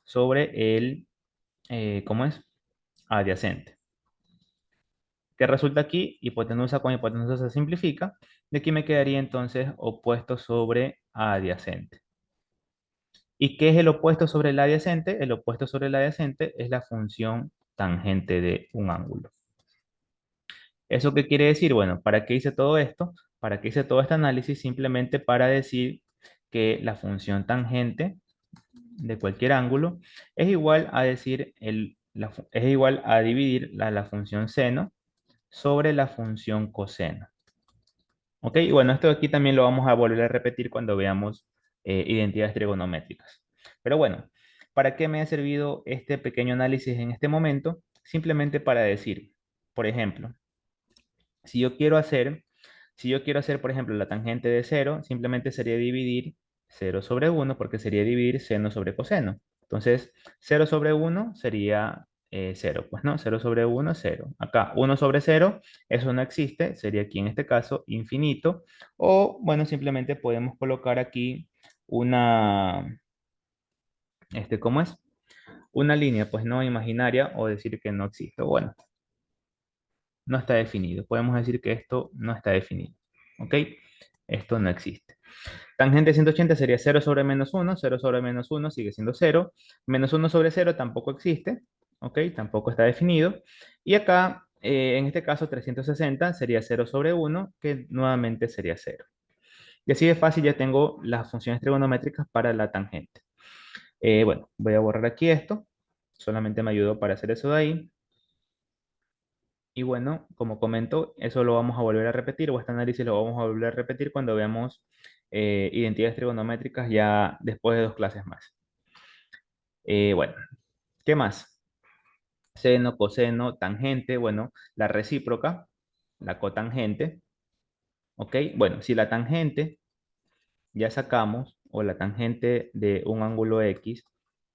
sobre el, ¿cómo es? Adyacente. ¿Qué resulta aquí? Hipotenusa con hipotenusa se simplifica. De aquí me quedaría entonces opuesto sobre adyacente. ¿Y qué es el opuesto sobre el adyacente? El opuesto sobre el adyacente es la función tangente de un ángulo. ¿Eso qué quiere decir? Bueno, ¿para qué hice todo esto? ¿Para qué hice todo este análisis? Simplemente para decir que la función tangente de cualquier ángulo es igual a decir es igual a dividir la función seno sobre la función coseno. ¿Ok? Y bueno, esto aquí también lo vamos a volver a repetir cuando veamos identidades trigonométricas. Pero bueno, ¿para qué me ha servido este pequeño análisis en este momento? Simplemente para decir, por ejemplo, si yo quiero hacer, si yo quiero hacer, por ejemplo, la tangente de 0, simplemente sería dividir 0/1, porque sería dividir seno sobre coseno. Entonces, 0/1 sería 0, pues no, 0/1 0. Acá, 1/0, eso no existe, sería aquí en este caso infinito. O, bueno, simplemente podemos colocar aquí una, ¿cómo es? Una línea, pues no imaginaria, o decir que no existe. Bueno, no está definido. Podemos decir que esto no está definido. ¿Ok? Esto no existe. Tangente de 180 sería 0/-1. 0/-1 sigue siendo 0. -1/0 tampoco existe. ¿Ok? Tampoco está definido. Y acá, en este caso, 360 sería 0/1, que nuevamente sería 0. Y así de fácil ya tengo las funciones trigonométricas para la tangente. Bueno, voy a borrar aquí esto. Solamente me ayudó para hacer eso de ahí. Y bueno, como comento, eso lo vamos a volver a repetir, o este análisis lo vamos a volver a repetir cuando veamos identidades trigonométricas ya después de 2 clases más. Bueno, ¿qué más? Seno, coseno, tangente, bueno, la recíproca, la cotangente, ¿ok? Bueno, si la tangente ya sacamos, o la tangente de un ángulo X,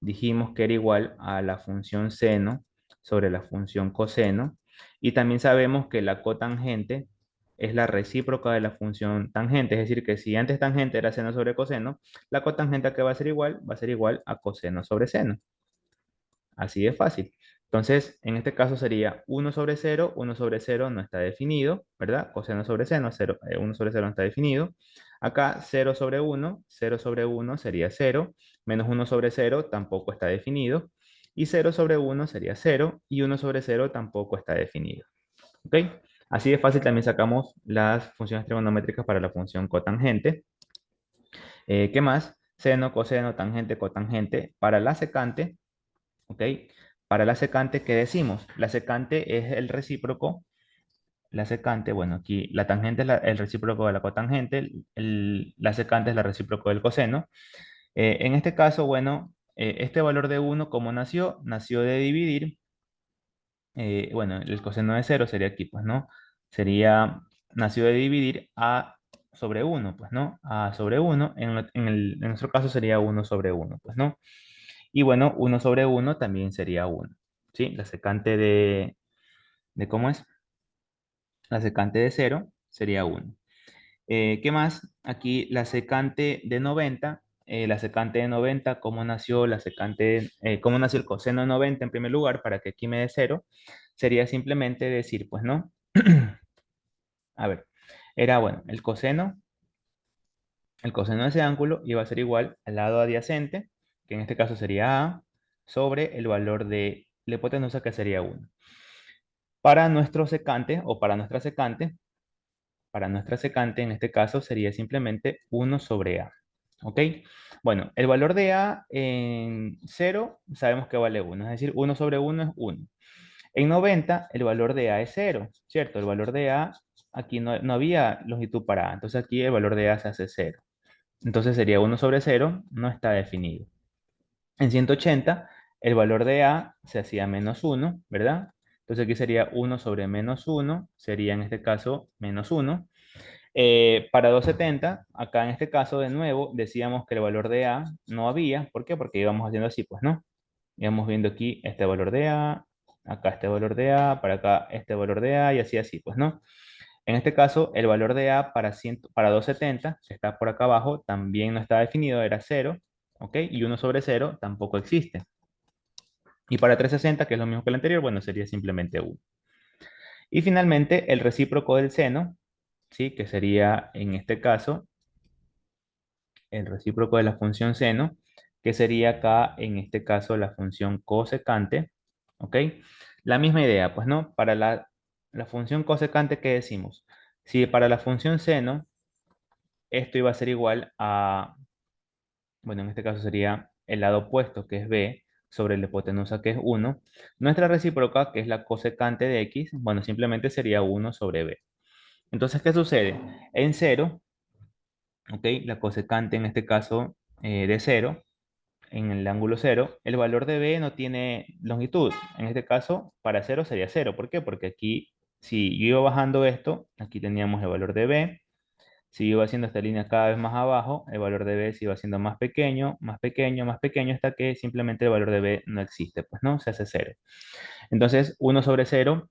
dijimos que era igual a la función seno sobre la función coseno, y también sabemos que la cotangente es la recíproca de la función tangente, es decir, que si antes tangente era seno sobre coseno, la cotangente que va a ser igual, va a ser igual a coseno sobre seno. Así de fácil. Entonces, en este caso sería 1/0, 1/0 no está definido, ¿verdad? Coseno sobre seno, 1/0 no está definido. Acá 0/1, 0/1 sería 0, menos 1/0 tampoco está definido, y 0/1 sería 0, y 1/0 tampoco está definido. ¿Ok? Así de fácil también sacamos las funciones trigonométricas para la función cotangente. ¿Qué más? Seno, coseno, tangente, cotangente. Para la secante, ¿ok? Para la secante, ¿qué decimos? La secante es el recíproco. La secante, bueno, aquí la tangente es el recíproco de la cotangente, la secante es la recíproco del coseno. En este caso, bueno, este valor de 1, ¿cómo nació? Nació de dividir, bueno, el coseno de 0 sería aquí, pues, ¿no? Sería, nació de dividir a sobre 1, pues, ¿no? A sobre 1, en nuestro caso sería 1/1, pues, ¿no? Y bueno, 1/1 también sería 1, ¿sí? La secante de ¿cómo es? La secante de 0 sería 1. ¿Qué más? Aquí la secante de 90, ¿cómo nació cómo nació el coseno de 90 en primer lugar para que aquí me dé 0? Sería simplemente decir, pues no. A ver, era bueno, el coseno de ese ángulo iba a ser igual al lado adyacente, que en este caso sería A, sobre el valor de la hipotenusa que sería 1. Para nuestro secante o para nuestra secante en este caso sería simplemente 1 sobre A. ¿Ok? Bueno, el valor de A en 0 sabemos que vale 1, es decir, 1/1 es 1. En 90 el valor de A es 0, ¿cierto? El valor de A, aquí no había longitud para A, entonces aquí el valor de A se hace 0. Entonces sería 1/0, no está definido. En 180 el valor de A se hacía -1, ¿verdad? Entonces aquí sería 1/-1, sería en este caso -1. Para 270, acá en este caso de nuevo decíamos que el valor de A no había. ¿Por qué? Porque íbamos haciendo así, pues no. Íbamos viendo aquí este valor de A, acá este valor de A, para acá este valor de A y así, pues no. En este caso, el valor de A para 270, que está por acá abajo, también no está definido, era 0, ¿ok? Y 1/0 tampoco existe. Y para 360, que es lo mismo que el anterior, bueno, sería simplemente 1. Y finalmente, el recíproco del seno, ¿sí? Que sería en este caso el recíproco de la función seno, que sería acá, en este caso, la función cosecante, ¿ok? La misma idea, pues, ¿no? Para la función cosecante, ¿qué decimos? Si para la función seno, esto iba a ser igual a, bueno, en este caso sería el lado opuesto, que es b, sobre la hipotenusa, que es 1. Nuestra recíproca, que es la cosecante de x, bueno, simplemente sería 1 sobre b. Entonces, ¿qué sucede? En 0, ¿ok? La cosecante en este caso de 0, en el ángulo 0, el valor de b no tiene longitud. En este caso, para 0 sería 0. ¿Por qué? Porque aquí, si yo iba bajando esto, aquí teníamos el valor de b. Si iba haciendo esta línea cada vez más abajo, el valor de b se iba haciendo más pequeño, más pequeño, más pequeño, hasta que simplemente el valor de b no existe, pues no, se hace 0. Entonces, 1/0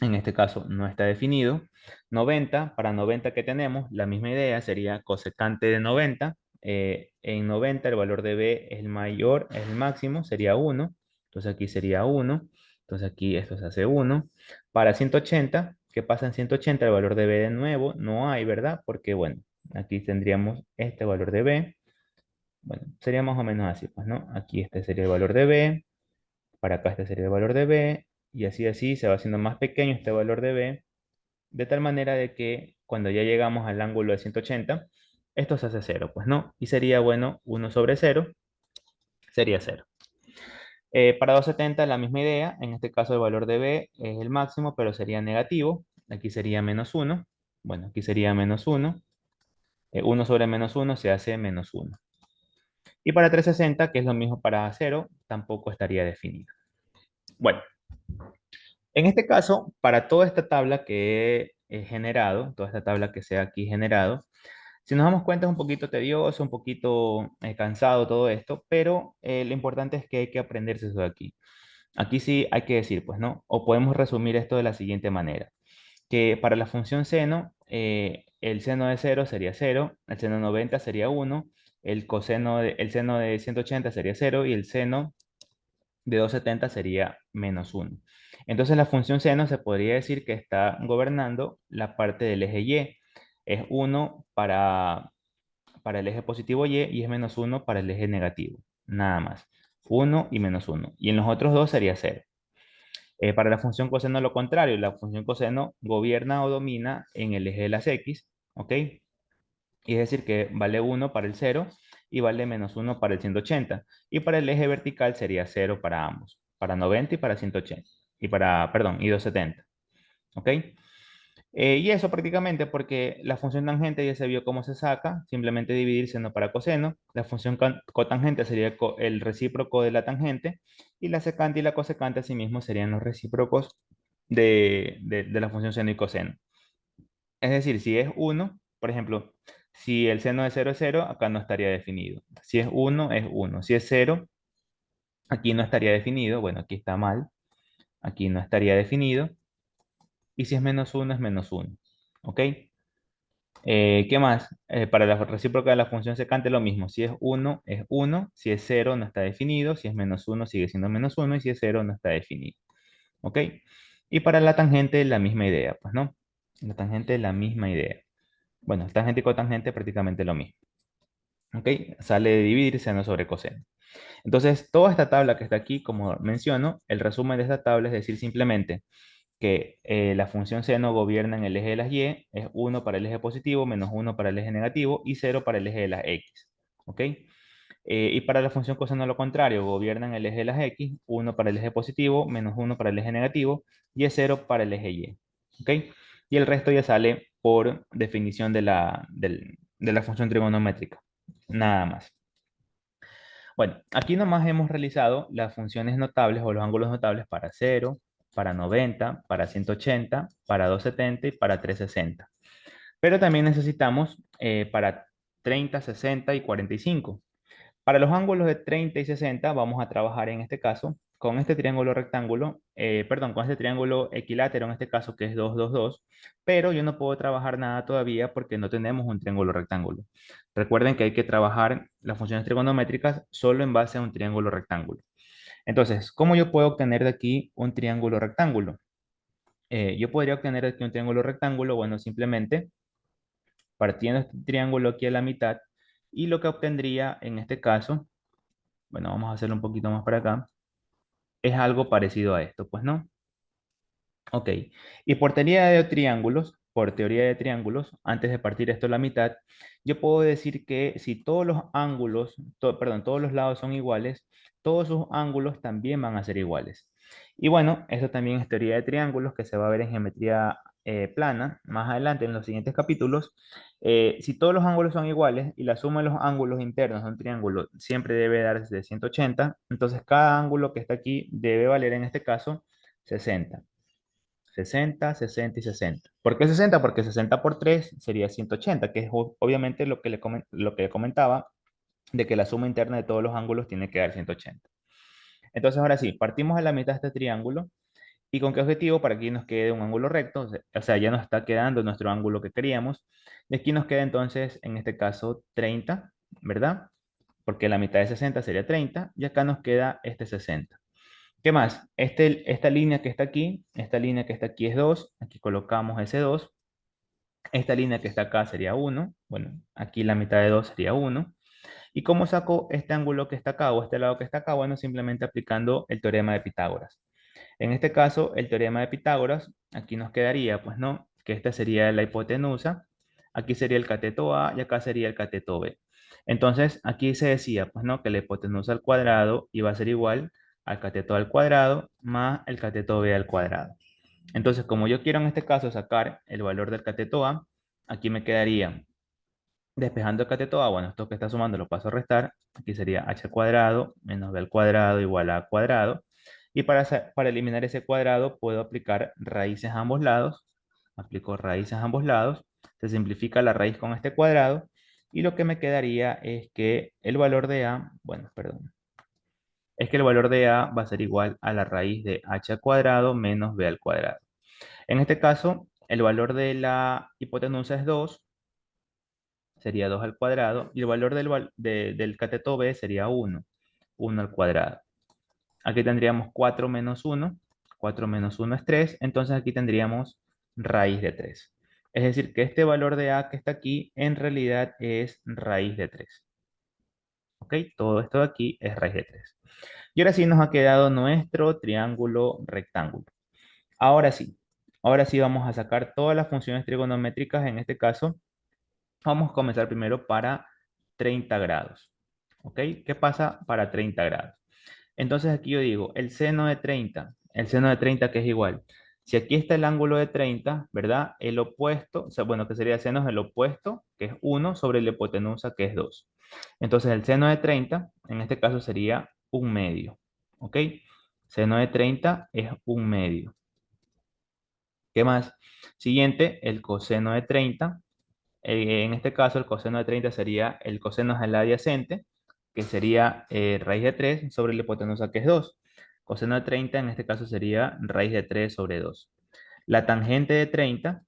en este caso no está definido. 90, para 90 que tenemos, la misma idea sería cosecante de 90. En 90 el valor de b es el mayor, es el máximo, sería 1. Entonces aquí sería 1. Entonces aquí esto se hace 1. Para 180, ¿qué pasa en 180? El valor de b de nuevo no hay, ¿verdad? Porque bueno, aquí tendríamos este valor de b. Bueno, sería más o menos así, pues, ¿no? Aquí este sería el valor de b. Para acá este sería el valor de b, y así se va haciendo más pequeño este valor de b, de tal manera de que cuando ya llegamos al ángulo de 180, esto se hace 0, pues no, y sería, bueno, 1/0 sería 0. Para 270 la misma idea, en este caso el valor de b es el máximo, pero sería negativo, aquí sería -1, bueno, aquí sería -1, 1 sobre -1 se hace -1. Y para 360, que es lo mismo para 0, tampoco estaría definido. Bueno, en este caso, para toda esta tabla que he generado, toda esta tabla que se ha aquí generado, si nos damos cuenta es un poquito tedioso, un poquito cansado todo esto, pero lo importante es que hay que aprenderse eso de aquí. Aquí sí hay que decir, pues, ¿no? O podemos resumir esto de la siguiente manera, que para la función seno, el seno de 0 sería 0, el seno de 90 sería 1, el seno de 180 sería 0 y el seno de 270 sería -1. Entonces la función seno se podría decir que está gobernando la parte del eje y. Es 1 para el eje positivo y es -1 para el eje negativo. Nada más. 1 y -1. Y en los otros dos sería 0. Para la función coseno lo contrario, la función coseno gobierna o domina en el eje de las x, ¿ok? Y es decir que vale 1 para el 0 y vale -1 para el 180. Y para el eje vertical sería 0 para ambos, para 90 y para 180. Y para, perdón, y 270. ¿Ok? Y eso prácticamente porque la función tangente ya se vio cómo se saca, simplemente dividir seno para coseno. La función cotangente sería el recíproco de la tangente y la secante y la cosecante asimismo serían los recíprocos de la función seno y coseno. Es decir, si es 1, por ejemplo, si el seno de 0 es 0, acá no estaría definido. Si es 1, es 1. Si es 0, aquí no estaría definido. Bueno, aquí está mal. Aquí no estaría definido. Y si es -1, es -1. ¿Ok? ¿Qué más? Para la recíproca de la función secante lo mismo. Si es 1, es 1. Si es 0, no está definido. Si es -1, sigue siendo -1. Y si es 0, no está definido. ¿Ok? Y para la tangente, la misma idea, pues, ¿no? La tangente, la misma idea. Bueno, tangente y cotangente prácticamente lo mismo. ¿Ok? Sale de dividir seno sobre coseno. Entonces, toda esta tabla que está aquí, como menciono, el resumen de esta tabla es decir simplemente que la función seno gobierna en el eje de las y, es 1 para el eje positivo, -1 para el eje negativo y 0 para el eje de las x. ¿Ok? Y para la función coseno lo contrario, gobierna en el eje de las x, 1 para el eje positivo, -1 para el eje negativo y es 0 para el eje y. ¿Ok? Y el resto ya sale por definición de la función trigonométrica. Nada más. Bueno, aquí nomás hemos realizado las funciones notables o los ángulos notables para 0, para 90, para 180, para 270 y para 360. Pero también necesitamos para 30, 60 y 45. Para los ángulos de 30 y 60 vamos a trabajar en este caso con este triángulo rectángulo, perdón, con este triángulo equilátero en este caso que es 2, 2, 2, pero yo no puedo trabajar nada todavía porque no tenemos un triángulo rectángulo. Recuerden que hay que trabajar las funciones trigonométricas solo en base a un triángulo rectángulo. Entonces, ¿cómo yo puedo obtener de aquí un triángulo rectángulo? Yo podría obtener de aquí un triángulo rectángulo, bueno, simplemente partiendo este triángulo aquí a la mitad y lo que obtendría en este caso, bueno, vamos a hacerlo un poquito más para acá, es algo parecido a esto, pues no. Ok, y por teoría de triángulos, antes de partir esto a la mitad, yo puedo decir que si todos los ángulos, perdón, todos los lados son iguales, todos sus ángulos también van a ser iguales. Y bueno, eso también es teoría de triángulos que se va a ver en geometría plana más adelante en los siguientes capítulos. Si todos los ángulos son iguales y la suma de los ángulos internos de un triángulo siempre debe darse de 180, entonces cada ángulo que está aquí debe valer en este caso 60. 60, 60 y 60. ¿Por qué 60? Porque 60 por 3 sería 180, que es obviamente lo que le comentaba, de que la suma interna de todos los ángulos tiene que dar 180. Entonces, ahora sí, partimos de la mitad de este triángulo. ¿Y con qué objetivo? Para que nos quede un ángulo recto. O sea, ya nos está quedando nuestro ángulo que queríamos. Y aquí nos queda entonces, en este caso, 30, ¿verdad? Porque la mitad de 60 sería 30. Y acá nos queda este 60. ¿Qué más? Esta línea que está aquí, esta línea que está aquí es 2, aquí colocamos ese 2. Esta línea que está acá sería 1, bueno, aquí la mitad de 2 sería 1. ¿Y cómo saco este ángulo que está acá o este lado que está acá? Bueno, simplemente aplicando el teorema de Pitágoras. En este caso, el teorema de Pitágoras, aquí nos quedaría, pues no, que esta sería la hipotenusa, aquí sería el cateto A y acá sería el cateto B. Entonces, aquí se decía, pues no, que la hipotenusa al cuadrado iba a ser igual al cateto al cuadrado más el cateto B al cuadrado. Entonces, como yo quiero en este caso sacar el valor del cateto A, aquí me quedaría despejando el cateto A, bueno, esto que está sumando lo paso a restar, aquí sería h al cuadrado menos b al cuadrado igual a cuadrado. Y para eliminar ese cuadrado puedo aplicar raíces a ambos lados. Aplico raíces a ambos lados. Se simplifica la raíz con este cuadrado. Y lo que me quedaría es que el valor de A, bueno, perdón, es que el valor de A va a ser igual a la raíz de h al cuadrado menos b al cuadrado. En este caso, el valor de la hipotenusa es 2, sería 2 al cuadrado, y el valor del cateto B sería 1, 1 al cuadrado. Aquí tendríamos 4 menos 1, 4 menos 1 es 3, entonces aquí tendríamos raíz de 3. Es decir, que este valor de A que está aquí en realidad es raíz de 3. ¿ok? Todo esto de aquí es raíz de 3. Y ahora sí nos ha quedado nuestro triángulo rectángulo. Ahora sí vamos a sacar todas las funciones trigonométricas. En este caso, vamos a comenzar primero para 30 grados. ¿Ok? ¿Qué pasa para 30 grados? Entonces aquí yo digo, el seno de 30 que es igual. Si aquí está el ángulo de 30, ¿verdad? El opuesto, o sea, bueno, que sería el seno es el opuesto, que es 1 sobre la hipotenusa, que es 2. Entonces el seno de 30, en este caso sería un medio. ¿Ok? Seno de 30 es un medio. ¿Qué más? Siguiente, el coseno de 30. En este caso, el coseno de 30 sería el coseno al adyacente, que sería raíz de 3 sobre la hipotenusa, que es 2. Coseno de 30 en este caso sería raíz de 3 sobre 2. La tangente de 30,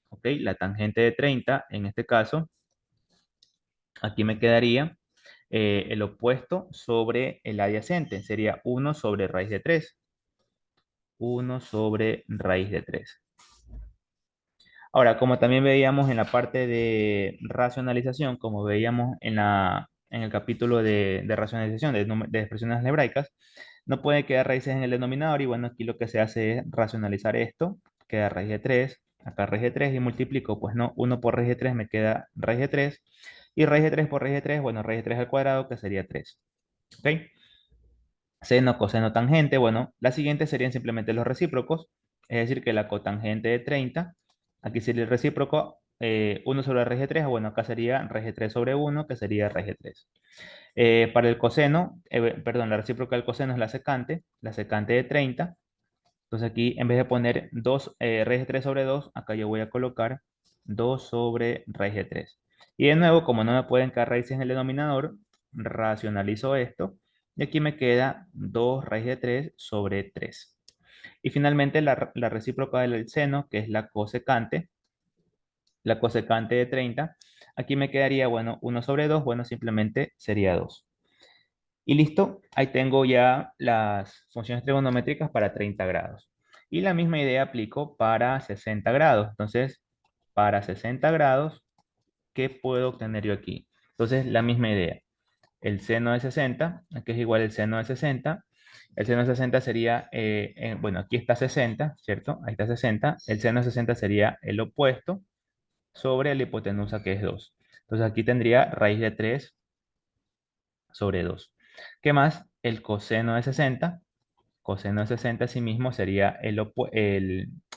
¿ok? La tangente de 30, en este caso, aquí me quedaría el opuesto sobre el adyacente. Sería 1 sobre raíz de 3. 1 sobre raíz de 3. Ahora, como también veíamos en la parte de racionalización, como veíamos en el capítulo de racionalización de expresiones algebraicas, no puede quedar raíces en el denominador y bueno, aquí lo que se hace es racionalizar esto, queda raíz de 3, acá raíz de 3 y multiplico, pues no, 1 por raíz de 3 me queda raíz de 3 y raíz de 3 por raíz de 3, bueno, raíz de 3 al cuadrado que sería 3. ¿Ok? Seno, coseno, tangente. Bueno, las siguientes serían simplemente los recíprocos, es decir, que la cotangente de 30, aquí sería el recíproco, 1 sobre raíz de 3, bueno, acá sería raíz de 3 sobre 1, que sería raíz de 3. Para el coseno, perdón, la recíproca del coseno es la secante de 30. Entonces aquí, en vez de poner 2, raíz de 3 sobre 2, acá yo voy a colocar 2 sobre raíz de 3. Y de nuevo, como no me pueden caer raíces en el denominador, racionalizo esto. Y aquí me queda 2 raíz de 3 sobre 3. Y finalmente la recíproca del seno, que es la cosecante de 30. Aquí me quedaría, bueno, 1 sobre 2, bueno, simplemente sería 2. Y listo, ahí tengo ya las funciones trigonométricas para 30 grados. Y la misma idea aplico para 60 grados. Entonces, para 60 grados, ¿qué puedo obtener yo aquí? Entonces, la misma idea. El seno de 60, que es igual al seno de 60. El seno de 60 sería, bueno, aquí está 60, ¿cierto? Ahí está 60. El seno de 60 sería el opuesto sobre la hipotenusa, que es 2. Entonces, aquí tendría raíz de 3 sobre 2. ¿Qué más? El coseno de 60. Coseno de 60 asimismo sería el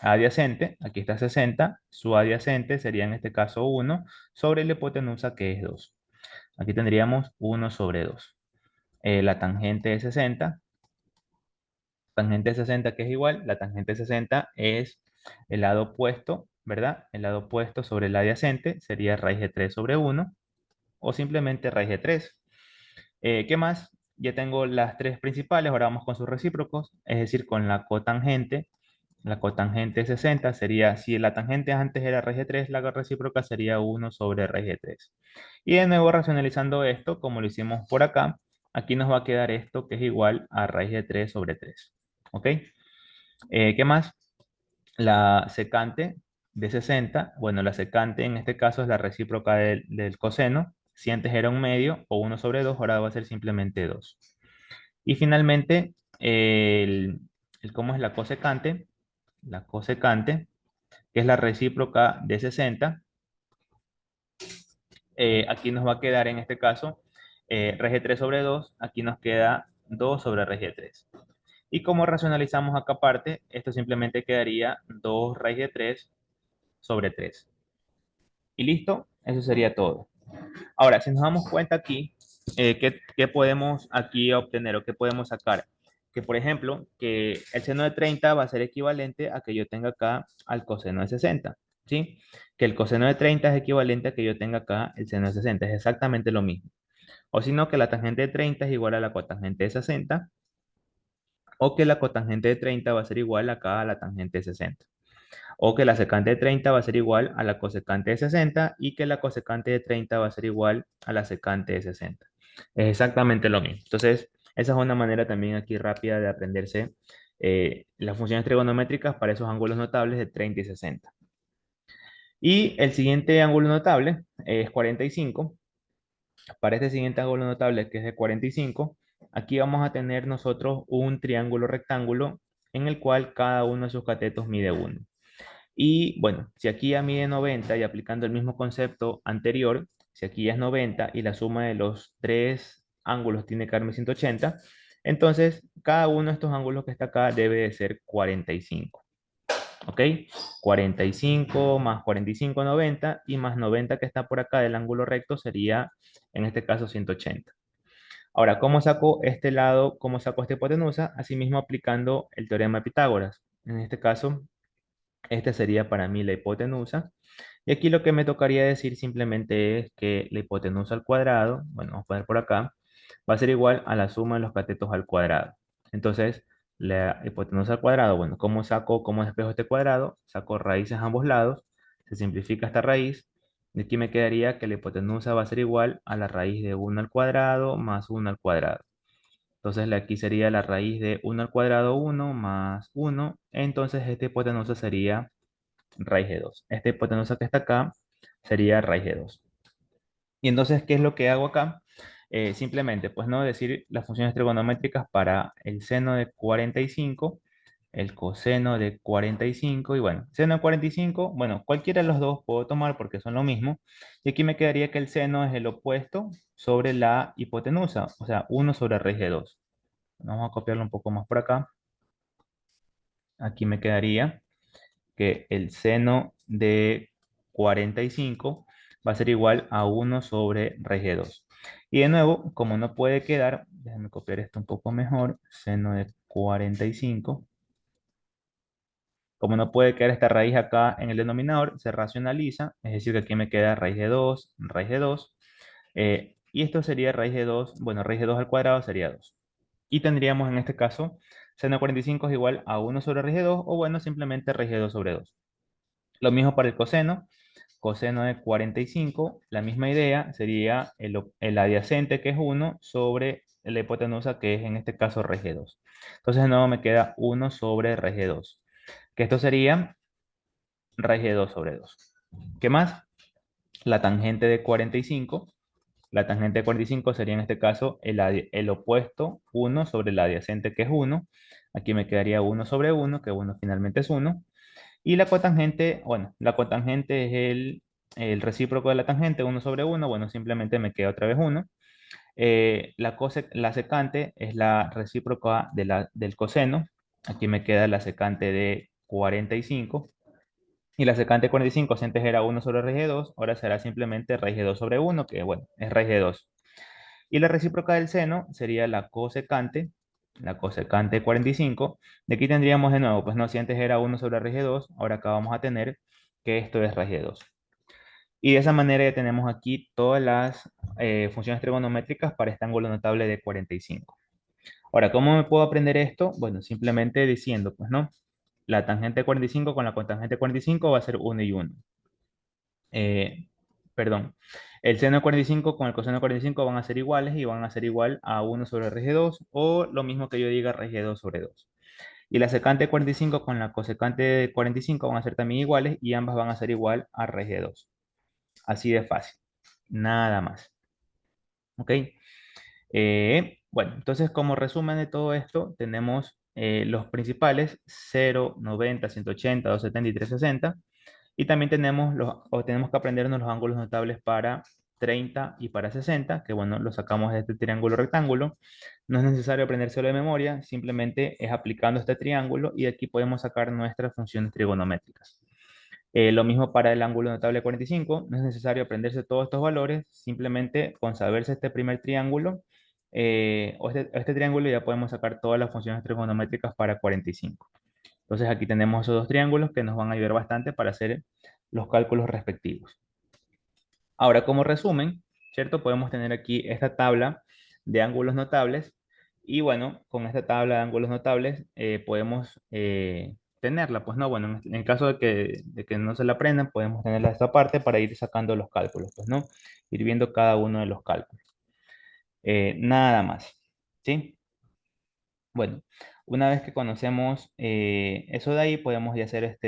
adyacente. Aquí está 60. Su adyacente sería en este caso 1 sobre la hipotenusa, que es 2. Aquí tendríamos 1 sobre 2. La tangente de 60. Tangente de 60 que es igual. La tangente de 60 es el lado opuesto, ¿verdad? El lado opuesto sobre el adyacente sería raíz de 3 sobre 1 o simplemente raíz de 3. ¿Qué más? Ya tengo las tres principales, ahora vamos con sus recíprocos, es decir, con la cotangente. La cotangente de 60 sería, si la tangente antes era raíz de 3, la recíproca sería 1 sobre raíz de 3. Y de nuevo, racionalizando esto, como lo hicimos por acá, aquí nos va a quedar esto que es igual a raíz de 3 sobre 3. ¿Ok? ¿Qué más? La secante de 60, bueno, la secante en este caso es la recíproca del coseno. Si antes era un medio o 1 sobre 2, ahora va a ser simplemente 2. Y finalmente, ¿cómo es la cosecante? La cosecante, que es la recíproca de 60. Aquí nos va a quedar en este caso raíz de 3 sobre 2. Aquí nos queda 2 sobre raíz de 3. Y como racionalizamos acá aparte, esto simplemente quedaría 2 raíz de 3 sobre 3. Y listo, eso sería todo. Ahora, si nos damos cuenta aquí, ¿qué podemos aquí obtener o qué podemos sacar? Que, por ejemplo, que el seno de 30 va a ser equivalente a que yo tenga acá al coseno de 60, ¿sí? Que el coseno de 30 es equivalente a que yo tenga acá el seno de 60, es exactamente lo mismo. O si no, que la tangente de 30 es igual a la cotangente de 60, o que la cotangente de 30 va a ser igual acá a la tangente de 60. O que la secante de 30 va a ser igual a la cosecante de 60 y que la cosecante de 30 va a ser igual a la secante de 60. Es exactamente lo mismo. Entonces, esa es una manera también aquí rápida de aprenderse las funciones trigonométricas para esos ángulos notables de 30 y 60. Y el siguiente ángulo notable es 45. Para este siguiente ángulo notable, que es de 45, aquí vamos a tener nosotros un triángulo rectángulo en el cual cada uno de sus catetos mide 1. Y bueno, si aquí ya mide 90 y aplicando el mismo concepto anterior, si aquí ya es 90 y la suma de los tres ángulos tiene que darme 180, entonces cada uno de estos ángulos que está acá debe de ser 45. ¿Ok? 45 más 45, 90 y más 90 que está por acá del ángulo recto sería, en este caso, 180. Ahora, ¿cómo saco este lado? ¿Cómo saco esta hipotenusa? Asimismo, aplicando el teorema de Pitágoras. En este caso, esta sería para mí la hipotenusa. Y aquí lo que me tocaría decir simplemente es que la hipotenusa al cuadrado, bueno, vamos a poner por acá, va a ser igual a la suma de los catetos al cuadrado. Entonces, la hipotenusa al cuadrado, bueno, ¿cómo saco, cómo despejo este cuadrado? Saco raíces a ambos lados, se simplifica esta raíz, y aquí me quedaría que la hipotenusa va a ser igual a la raíz de 1 al cuadrado más 1 al cuadrado. Entonces, aquí sería la raíz de 1 al cuadrado 1 más 1. Entonces, esta hipotenusa sería raíz de 2. Esta hipotenusa que está acá sería raíz de 2. Y entonces, ¿qué es lo que hago acá? Simplemente, pues no decir las funciones trigonométricas para el seno de 45, el coseno de 45 y bueno, seno de 45, bueno, cualquiera de los dos puedo tomar porque son lo mismo. Y aquí me quedaría que el seno es el opuesto sobre la hipotenusa, o sea, 1 sobre raíz de 2. Vamos a copiarlo un poco más por acá. Aquí me quedaría que el seno de 45 va a ser igual a 1 sobre raíz de 2. Y de nuevo, como no puede quedar, déjenme copiar esto un poco mejor, seno de 45. Como no puede quedar esta raíz acá en el denominador, se racionaliza, es decir, que aquí me queda raíz de 2, raíz de 2. Y esto sería raíz de 2, bueno, raíz de 2 al cuadrado sería 2. Y tendríamos en este caso, seno de 45 es igual a 1 sobre raíz de 2, o bueno, simplemente raíz de 2 sobre 2. Lo mismo para el coseno. Coseno de 45, la misma idea, sería el adyacente que es 1 sobre la hipotenusa que es en este caso raíz de 2. Entonces de nuevo me queda 1 sobre raíz de 2, que esto sería raíz de 2 sobre 2. ¿Qué más? La tangente de 45. La tangente de 45 sería en este caso el opuesto 1 sobre el adyacente que es 1. Aquí me quedaría 1 sobre 1, que 1 finalmente es 1. Y la cotangente, bueno, la cotangente es el recíproco de la tangente, 1 sobre 1, bueno, simplemente me queda otra vez 1. La secante es la recíproca del coseno, aquí me queda la secante de 45. Y la secante de 45, si antes era 1 sobre raíz de 2, ahora será simplemente raíz de 2 sobre 1, que bueno, es raíz de 2. Y la recíproca del seno sería la cosecante de 45. De aquí tendríamos de nuevo, pues no, si antes era 1 sobre raíz de 2, ahora acá vamos a tener que esto es raíz de 2. Y de esa manera ya tenemos aquí todas las funciones trigonométricas para este ángulo notable de 45. Ahora, ¿cómo me puedo aprender esto? Bueno, simplemente diciendo, pues no, la tangente de 45 con la cotangente de 45 va a ser 1 y 1. eh, Perdón, el seno de 45 con el coseno de 45 van a ser iguales y van a ser igual a 1 sobre raíz de 2 o lo mismo que yo diga raíz de 2 sobre 2. Y la secante de 45 con la cosecante de 45 van a ser también iguales y ambas van a ser igual a raíz de 2. Así de fácil. Nada más. ¿Ok? Bueno, entonces como resumen de todo esto, tenemos los principales 0, 90, 180, 270 y 360. Y también tenemos que aprendernos los ángulos notables para 30 y para 60, que bueno, lo sacamos de este triángulo rectángulo. No es necesario aprendérselo de memoria, simplemente es aplicando este triángulo y de aquí podemos sacar nuestras funciones trigonométricas. Lo mismo para el ángulo notable 45, no es necesario aprenderse todos estos valores, simplemente con saberse este primer triángulo o este triángulo ya podemos sacar todas las funciones trigonométricas para 45. Entonces aquí tenemos esos dos triángulos que nos van a ayudar bastante para hacer los cálculos respectivos. Ahora, como resumen, ¿cierto? Podemos tener aquí esta tabla de ángulos notables y bueno, con esta tabla de ángulos notables podemos tenerla. Pues no, bueno, en el caso de que no se la aprendan, podemos tenerla esta parte para ir sacando los cálculos, pues no, ir viendo cada uno de los cálculos. Nada más, ¿sí? Bueno, una vez que conocemos eso de ahí, podemos ya hacer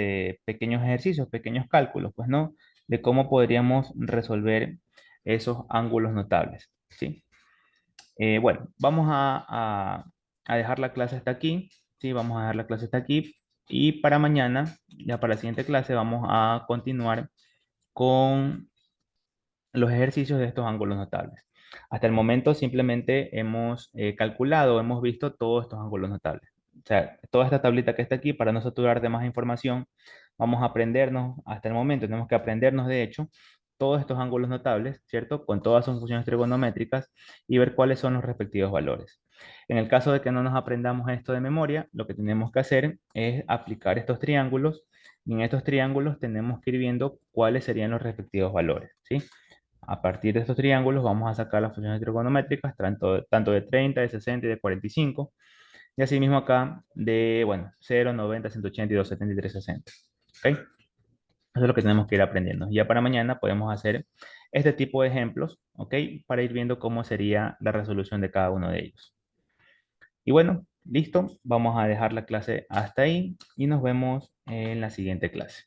pequeños ejercicios, pequeños cálculos, pues, ¿no? De cómo podríamos resolver esos ángulos notables, ¿sí? Bueno, vamos a dejar la clase hasta aquí, ¿sí? Vamos a dejar la clase hasta aquí y para mañana, ya para la siguiente clase, vamos a continuar con los ejercicios de estos ángulos notables. Hasta el momento simplemente hemos calculado, hemos visto todos estos ángulos notables. O sea, toda esta tablita que está aquí, para no saturar de más información, vamos a aprendernos, hasta el momento tenemos que aprendernos de hecho todos estos ángulos notables, ¿cierto? Con todas sus funciones trigonométricas y ver cuáles son los respectivos valores. En el caso de que no nos aprendamos esto de memoria, lo que tenemos que hacer es aplicar estos triángulos y en estos triángulos tenemos que ir viendo cuáles serían los respectivos valores, ¿sí? A partir de estos triángulos vamos a sacar las funciones trigonométricas, tanto de 30, de 60 y de 45. Y asimismo acá de, bueno, 0, 90, 180 y 270 y 360. ¿Ok? Eso es lo que tenemos que ir aprendiendo. Ya para mañana podemos hacer este tipo de ejemplos, ¿ok? Para ir viendo cómo sería la resolución de cada uno de ellos. Y bueno, listo. Vamos a dejar la clase hasta ahí y nos vemos en la siguiente clase.